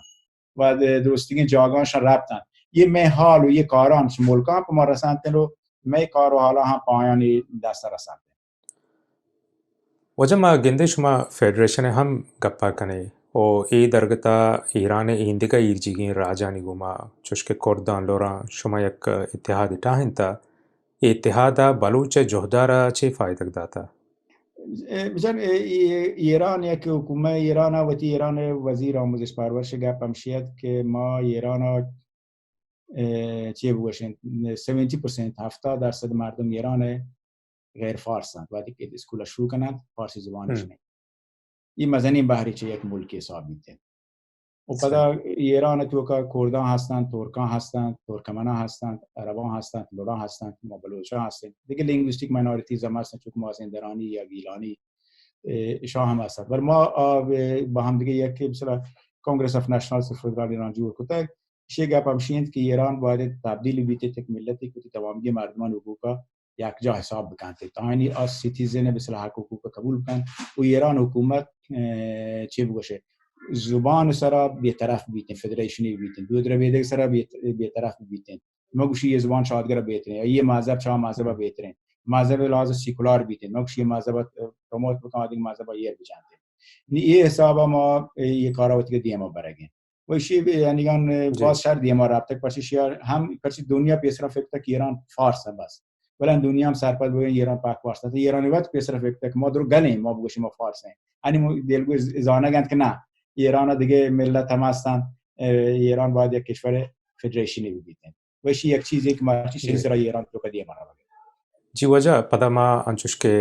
و درستیگه جاگانشان ربطن یه محال و یه کاران ملکان پا ما رسندن رو می کار و حالا هم پایانی دست رسندن وجه ما گنده شما فیڈریشن هم گپا کنه و ای درگتا ایران ایندگا ایرجیگین راجانی گوما چوشک کردان لورا شما یک اتحادی تاهنتا اتحادا بلوچ جهدارا چه فایده داتا؟ بجن ایران یک حکومت ایران و تی ایران وزیر آموزش پرورش گپ همشید که ما ایران چه بگوشیم 70% مردم ایران غیر فارسند وقتی که اسکول شروع کنند فارسی زبانش نه این مزنین بحری چه یک ملکی حساب میده و پدا ایران تو که کردان هستند، ترکان هستند، ترکمنا هستند، عربان هستند، لورا هستند، ما بلوچا هستند. دیگه لینگویستیک مینوریتیز هم هستند، چون مازندرانی یا گیلانی ایشان هم هستند. ولی ما با هم دیگه یک مثلا کنگرس اف نشنالز فدرال ایران جور کردیم. شی گپ هم شیند که ایران باید تبدیل بیت یک ملتی که تمامی مردمان حقوقا یک جا حساب بکنه. تانی از سیتیزن مثلا حقوق قبول کن و ایران حکومت چی بگوشه زبان سرا بی‌طرف بیتن فدریشنی بیتن دو در بیده سرا بی‌طرف بیتن مگوشی یه زبان شادگر بیتن یا یه مذهب چه مذهب بیتن مذهب لازم سیکولار بیتن مگوشی مذهب پروموت بکنه دیگه مذهب یه بجنده این حساب ما یه کاراوتی که دیما برگن و شی یعنی گان باز شر دیما رابطه پرچی شیار هم پرچی دنیا پیسرا فکر که ایران فارس بس ولی دنیا هم سرپد بگن ایران پاک فارس است ایرانی وقت پیسرا فکر که ما درو گنیم ما بگوشیم ما فارس نه یعنی دلگو زانه گند که نه ایران دیگه ملت هم هستن ایران باید یک کشور فدریشنی ببینه ویشی یک چیزی که مرچی شریسرا ایران تو کدیه مرا जी वजह पदमा अंचुश के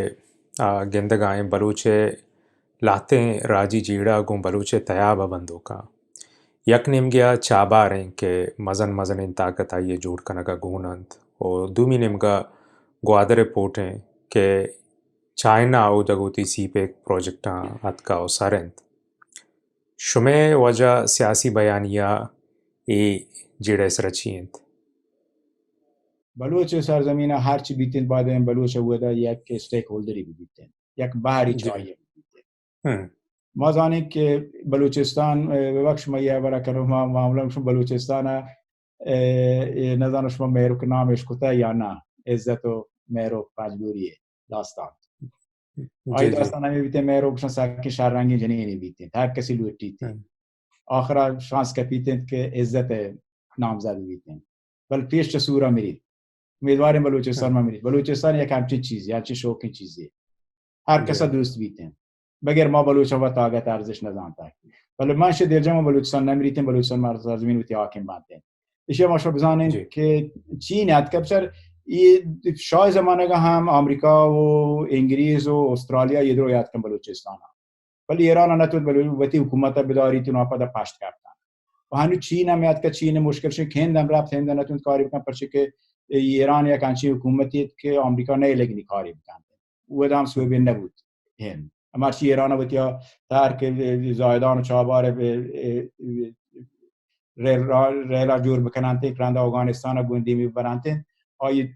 गेंदगाएं बलूचे लाते राजी जीड़ा गुं बलूचे तयाबा बंदो का यक निम गया चाबा रें के मजन मजन इन ताकत आइए जोड़ कनगा गुनंत और दूमी निम का ग्वादरे पोटें के चाइना आउ दगोती सी पे प्रोजेक्ट हत का ओसारेंत शुमे वजह सियासी बयानिया ए जीड़ा इसरचींत بلوچ سرزمین هر چی بیتین بعد این بلوچ ودا یک استیک هولدری بیتین یک بحری چایی بیتین ما زانیم که بلوچستان وقت شما یه برا کنم ما معمولا شما بلوچستان نزدن شما میرو که نامش کتا یا نه عزت و میرو پنجبوریه داستان آی داستان همی بیتین میرو کشن ساکی شهرنگی جنینی بیتین هر کسی لوٹی تین آخر شانس کپیتین که عزت نامزد بیتین بل پیش چه سورا میرید امیدواریم بلوچستان ما میرید بلوچستان یک همچین چیزی همچین شوکی چیزی هر کسا دوست بیتین بگر ما بلوچا و طاقت ارزش نزانتا ولی من شه درجه ما بلوچستان نمیریتیم بلوچستان ما سرزمین و حاکم بانتیم ایشه ما شو بزانیم که چین حد کبسر شای زمانه هم آمریکا و انگلیس و استرالیا یه درو یاد کن بلوچستان ولی ایران نتود بلوچی حکومت بداری تو ناپا پشت کردن و هنو چین هم یاد که چین مشکل شه که هندم رفت هند نتود کاری بکن پرچه که ایران یک انچی حکومتی که آمریکا نه لگنی کاری بکنه و دام سوی نبود هند اما چی ایران بود یا ترک زایدان و چابار ریلا جور بکنن تکرند افغانستان گوندی میبرند آی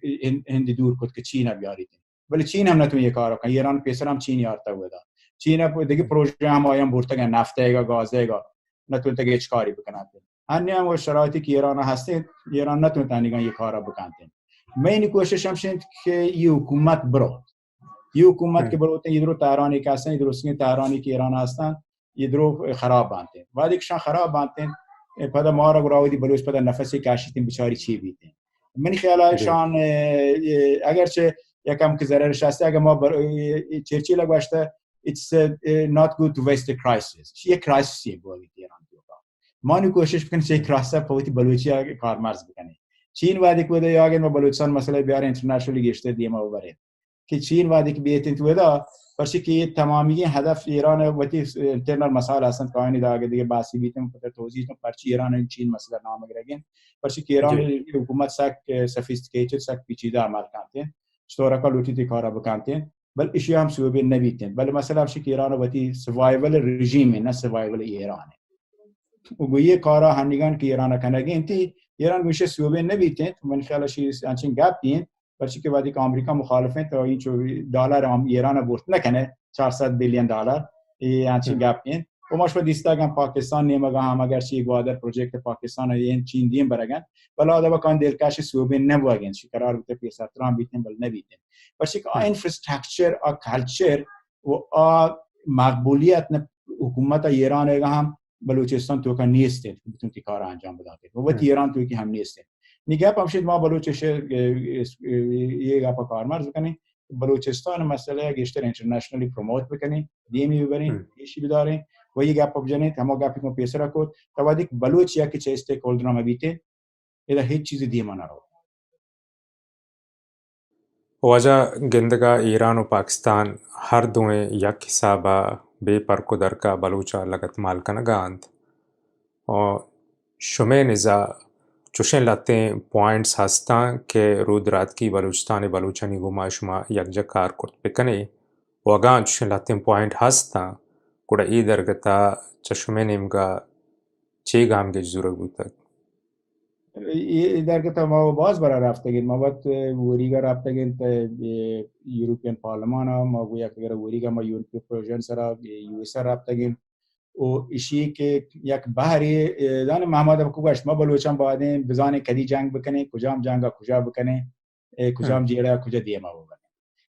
هندی دور کد که چین بیارید ولی چین هم نتونه کار کنه ایران پیسر هم چین یارتا بود چین دیگه پروژه هم آیم برتگن نفتهگا گازهگا نتونه دیگه هیچ کاری بکنه هنی هم و شرایطی که ایران هسته ایران نتونه تنیگان یه کارا بکنه من کوشش هم شد که یه حکومت برود یه حکومت که برود یه درو تهرانی که هستن یه درو تهرانی که ایران هستن یه درو خراب بانتن وقتی که خراب بانتن پدا ما را گراودی بلوچ پدا نفسی کاشیتیم بیچاری چی بیتن من خیال شان اگرچه یکم که ضررش هست اگر ما چرچیل گوشته it's not good to waste a crisis یه کرایسیس بود ایران ما نی کوشش بکنیم چه کرایسیس پویتی بلوچی کارمرز بکنه چین وادی که بده یا اگر ما بلوچستان مسئله بیار اینترنشنالی گشته دیما ببره که چین وادی که بیت تو بده پرچه که تمامی هدف ایران وقتی اینترنال مسائل هستند که اینی داغ دیگه باسی بیتیم خاطر توضیح کنم پرچه ایران و چین مسئله نام گرگین پرچه که ایران حکومت سک سفیستیکیتد سک پیچیده عمل کنه چطور که لوتی کارا بکنه بل اشیا هم سوبه نبیتن بل مثلا همش که ایران وقتی سروایوال رژیم نه سروایوال ایران و گویی کارا هنگان که ایران کنگین تی ایران گوشه سوبه نبیتن من خیالشی انچین گپین برچی که وقتی که آمریکا مخالفه تا این دلار ایران برد نکنه 400 بیلیون دلار انچین گپین و ماش دیستاگم پاکستان نیمگا هم اگر چی گوادر پروژکت پاکستان این چین دیم برگن ولی آدم کان دلکش سوبه نبوگن چی قرار بوده پیسر ترام بیتن بل نبیتن برچی که اینفراستراکچر ا کالچر و مقبولیت حکومت ایران هم بلوچستان تو که نیست بتون تی کار انجام بده و ایران تو که هم نیست نگاه پامشید ما بلوچش یه گپ کارمرز کنیم بلوچستان مسئله گشتر اینترنشنالی پروموت بکنیم دیمی ببریم ایشی بداریم و یه گپ بجنید اما گپی کو پیسرا کو تا وادی بلوچ یا که چه استیک هولدر ما بیته ادا هیچ چیز دیما نرو वजह गिंदगा ईरान और पाकिस्तान हर दोएं यक हिसाबा बेपरको दर का बलूचा लगत माल कनगांत و شما نزا چوشن لاتین پوینٹس هستن که رودراتکی بلوچستان بلوچانی گما شما یک جا کار کرد بکنه و اگه چوشن لاتین پوینٹ هستن کدا ای درگتا چشمه نمگا چه گامگه جزورک بودتک؟ در که ما باز برای رفتگیم ما باید وریگا رفتگیم تا یوروپیان پارلمان ما گویا که وریگا ما یوروپی پروژن سرا یو اس رفتگیم و ایشی که یک بحری دان محمد ابو گوشت ما بلوچان بعدين بزانه کدی جنگ بکنه کجام جنگا کجا بکنه کجام جیره کجا دیما بکنه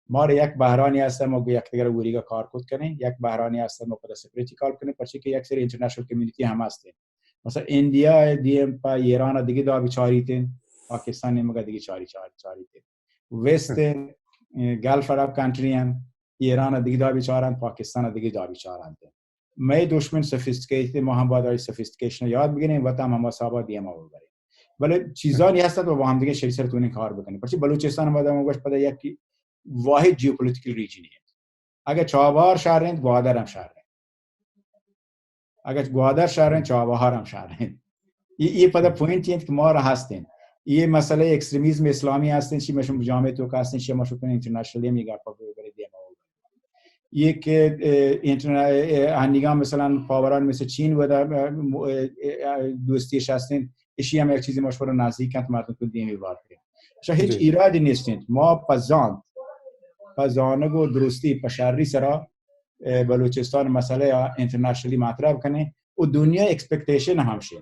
ما یک بحرانی هست ما گویا که وریگا کار کد کنه یک بحرانی هست ما خود سپریتی کار کنه پرچه که یک سری اینترنشنال کمیونیتی هم هسته مثلا اندیا دیم پا ایران دیگه دا بیچاری تین پاکستان مگه دیگه چاری تین وست گلف عرب کنتری هم ایران دیگه دا بیچارن پاکستان دیگه دا بیچارن میں دشمن سفیستیکیت ما هم باید سفیستیکیشن یاد بگیریم و تمام مسابقات دیم ها ببریم ولی چیزانی هستند و با هم دیگه شری سرتون کار بکنیم پس بلوچستان بعد ما گوش پدا یک واحد جیوپولیتیکل ریجن اگه چابهار شهرند گوادر هم شهرند اگر گوادر شهرند چابهار هم شهرند یہ پدا پوینتی است که ما را هستیم یہ مسئله اکستریمیسم اسلامی هستن چی مشون جامعه تو هستن چی مشون اینترنشنالی میگه پا ببرید دیم یک هنگام مثلا پاوران مثل چین و دوستیش هستند اشی هم یک چیزی مشهور نزدیکند مردم تو دیمی وارده شا هیچ ایرادی نیستند ما پزانه و درستی پشاری سرا بلوچستان مسئله انترنشنالی مطرح کنه و دنیا اکسپکتیشن همشه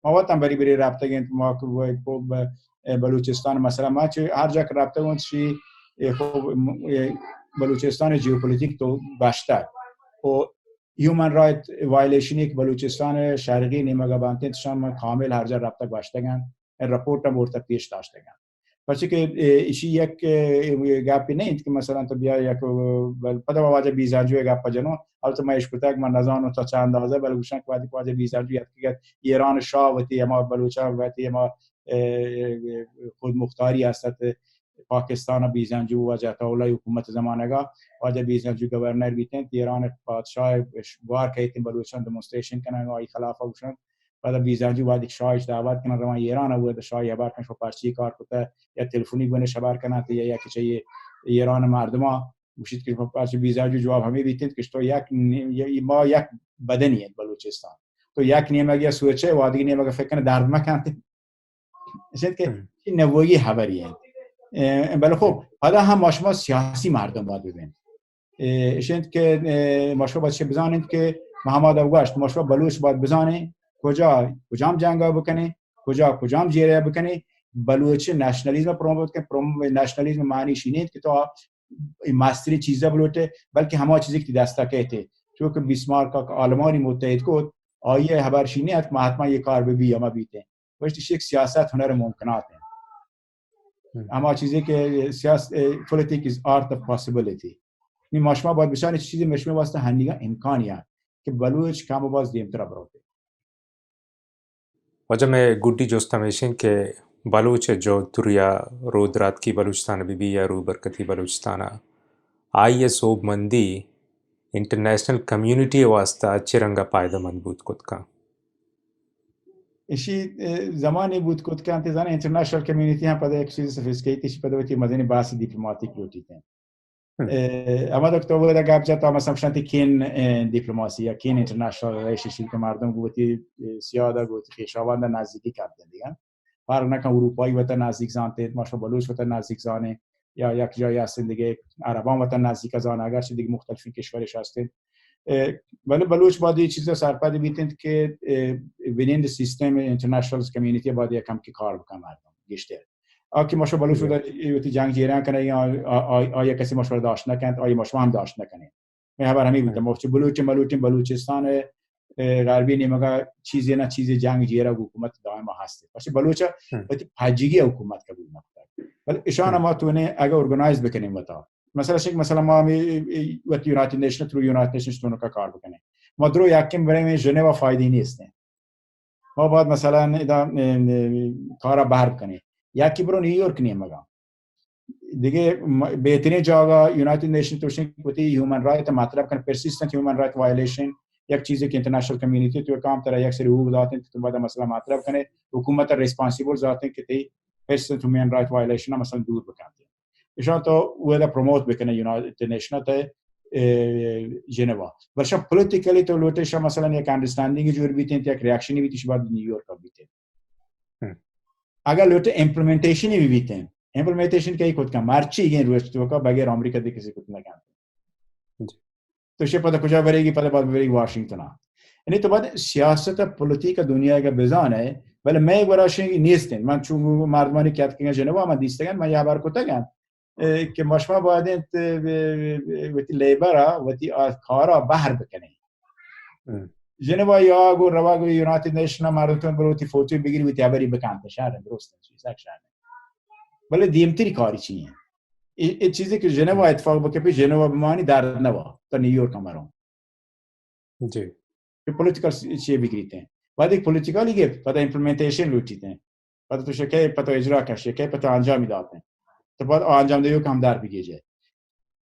ما وقت هم بری رابطه گند ما بلوچستان مثلا ما هر جا که رابطه گند چی بلوچستان جیوپولیتیک تو باشتر و هیومن رایت وایلیشن یک بلوچستان شرقی نیمه بانتن شام کامل هر جا رابطه باشتگان رپورت هم ورته پیش داشتگان پس که ایشی یک گپی نه که مثلا تو بیا یک پدا واجه بیزاجو گپ جنو البته ما اشکوتک من نزانو تا چند اندازه بلوچستان که واجه بیزاجو یک ایران شاه و ما بلوچستان و ما خود مختاری است پاکستان بیزنجو و جاتولا حکومت زمانگا واجه بیزنجو گورنر بیتن ایران پادشاه بار کهتن بلوچستان دمونستریشن کنن و خلاف اوشن بعد بیزنجو بعد شاهش دعوت کنن روان ایران و شاه یبار کنن پارچی کار کوته یا تلفنی گونه شبار کنن یا که ایران مردما وشید که پارچی بیزنجو جواب همه بیتن که تو یک ما یک بدنیه بلوچستان تو یک نیمه سوچه و دیگه نیمه فکر کنه درد مکن شد که نوایی خبریه بله خب حالا هم ماشما سیاسی مردم باید ببینید شد که ماشما باید چه بزنید که محمد ابوگشت ماشما بلوچ باید بزنه کجام جنگا بکنه کجام جیره بکنه بلوچ نشنالیسم پروموت کنه نشنالیسم معنیش اینه که تو ماستری چیزا بلوچه بلکه همه چیزی که دستا کهته چون که بیسمارک کا آلمانی متحد کد آیه خبرشینی است مهاتما یہ کار به بیاما بیته وقتی یک سیاست هنر ممکنات اما چیزی که سیاست پولیتیک از آرت اف پاسیبیلیتی این ماشما باید بشان چیزی مشمه واسطه هنیگا امکانیه که بلوچ کام باز دیمتر بروته وجه میں گوڈی جوستمیشن که بلوچ جو دریا رودرات کی بلوچستان بی یا رو برکتی بلوچستانا آئیے صوب مندی انٹرنیشنل کمیونٹی واسطه اچھی رنگا پایده مند بود کد کا اشی زمانی بود کد که انتظار انترنشنل کمیونیتی هم پده یک چیز سفیسکیتی اشی پده ویتی مدنی باسی دیپلماتیک لوٹی تن اما دکتر بوده گاب جاتا مثلا شانتی کین دیپلماسی یا کین انترنشنل ریلیشنشیپ که مردم گوتی سیاده گوتی خیشاوند نزدیکی کردن دیگه فرق نکن اروپایی وطن نزدیک زانته ماشا بلوچ وطن نزدیک زانه یا یک جایی هستن دیگه عربان وطن نزدیک زانه اگرچه دیگه مختلفی کشورش هستن ولی بلوچ باید یه چیز سرپد بیتند که وینند سیستم انترنشنال کمیونیتی باید یکم که کار بکنه مردم گشتر آکی ماشا بلوچ بوده یوتی جنگ جیران کنه یا آیا کسی ماشا داشت نکند آیا ماشا هم داشت نکنه می خبر همی بوده ماشا بلوچستان غربی نیمگا چیزی نه چیزی جنگ جیره حکومت دائما هسته باشه بلوچ وقتی پاجیگی حکومت قبول نکنه ولی اشان ما تونه اگه ارگانایز بکنیم وتا مثلا ما وقتی یونایتد نیشن ترو یونایتد نیشن تونو کا کار بکنه ما درو یکم برای ژنو فایده نیست ما باید مثلا کارا بهر کنه یکی برو نیویورک نیمگا دیگه بهترین جاگا یونایتد نیشن توشن کوتی هیومن رایت مطلب کنه پرسیستنت هیومن رایت وایلیشن एक चीज़ की इंटरनेशनल कम्युनिटी तो काम तरह एक से रूल जाते हैं तो बाद मसला मतलब कने हुकूमत रिस्पांसिबल जाते हैं कि ते पेश तो ह्यूमन राइट वायलेशन मसला दूर बकाते हैं इशा तो वो दा प्रमोट बकने यूनाइटेड नेशन ते जेनेवा वर्षा पॉलिटिकली तो लोटे शा मसला एक अंडरस्टैंडिंग जो भी थे एक रिएक्शन भी थी बाद न्यूयॉर्क का भी थे अगर लोटे इम्प्लीमेंटेशन भी थे इम्प्लीमेंटेशन कई खुद का मार्ची गए रोज तो का बगैर अमेरिका दे किसी कुछ ना काम तो शे पता कुछ बरेगी पता बाद बरेगी वाशिंगटन यानी तो बाद सियासत पॉलिटिका दुनिया का बेजान है वले मैं एक वराशिंग नीस्तें man चुंगु मार्दमानी क्या कहेंगे जेनेवा में दिस्तगन मैं यहाँ बार को तगन कि मशमा बादें वती लेबरा वती खारा बाहर बकने जेनेवा या गो रवा गो यूनाइटेड नेशन मारतन बरोती फोटो बिगिरी वती आबरी बकांत शहर दोस्त शहर भले दीमतरी कारी चाहिए ये चीज़ें कि जेनेवा इत्फाक बके पे जेनेवा बमानी दार नवा तो न्यूयॉर्क का मारो जी ये पॉलिटिकल चीज़ें बिगड़ते हैं बाद एक पॉलिटिकल ही के पता इम्प्लीमेंटेशन लूटते हैं पता तो शके पता इजरा का शके पता अंजाम दाते हैं तो बाद अंजाम देयो काम दार बिगे जाए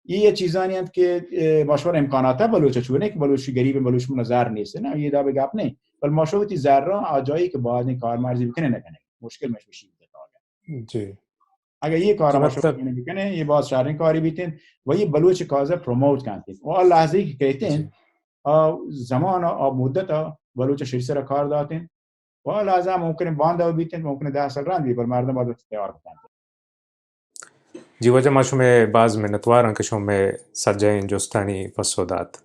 ये चीज़ें नहीं हैं कि मशवरा इम्कानात है बलूच छुने कि बलूच गरीब बलूच में नज़ार नहीं से ना ये दावे आप नहीं पर मशवरा की ज़ारा आ जाए कि बाद में कार मार्जी बिकने न कने मुश्किल में मुश्किल देता होगा जी अगर ये कार जी मशवरा मतलब बिकने ये बहुत सारे कारी भी थे वही बलूच काज़ा प्रमोट करते हैं और लाज़ी कहते जी हैं ज़माना और मुद्दत बलूच शिरसे रखार दाते हैं और लाज़ा मुमकिन बांधा भी थे मुमकिन 10 साल रांधी पर मारना बाद तैयार होते हैं जी वजह माशू में बाज मिन्नतवार अंकशों में सज्जैन जोस्तानी फसोदात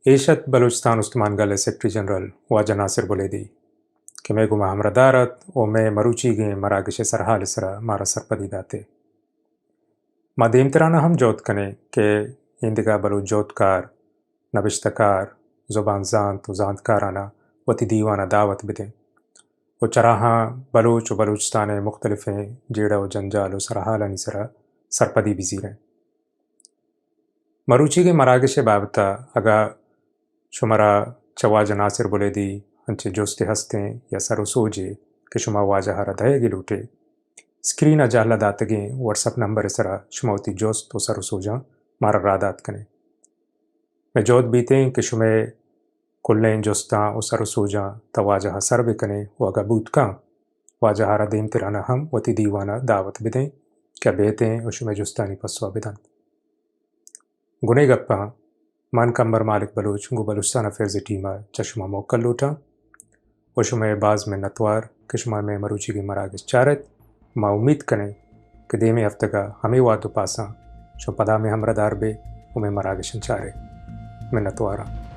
एशत बलूचिस्तान उस्मान गल सेक्रेटरी जनरल वाजा नासिर बोलेदी कि मैं गुमा हमरदारत ओ मैं मरूची गे मरागश सरहाल सरा मारा सरपदी दाते मादेम तराना हम जोत कने के इंदिगा बलूच जोतकार नबिश्तकार ज़ुबान जानत व जानतकाराना वती दीवाना दावत बिदें वो चराहा बलूच व बलूचिस्तान मुख्तलिफ़ जेड़ा व जंजाल व सरहाल निसरा सरपदी बिजीरें मरूची के मरागश बाबता अगा शुमरा चवाज नासिर बोलेदी अंचे जोस्ते हस्ते या सरो सोजे कि शुमा वाजा हरा दहेगी लूटे स्क्रीन अजाला दातगे व्हाट्सअप नंबर सरा शुमावती जोस्त व सरो सोजा मारा रादात कने मैं जोत बीते कि शुमे कुल्लें जोस्ता व सरो सोजा तवाजा सर बिकने व अगा बूतका वाजा हरा देम तिराना हम वती दीवाना दावत बिदें क्या बेते व शुमे जोस्तानी पसवा बिदान गुने गप्पा मान कंबर मालिक बलूच गु बलूचिस्तान अफेयर्स टीमा चश्मा मोकल लूटा वशुमे बाज में नतवार किशमा में मरूची की मरागस चारत मा उम्मीद कने कि देमे हफ्ते का हमें वातु पासा शो पदा में हमरदार बे उमे मरागशन चारे में नतवारा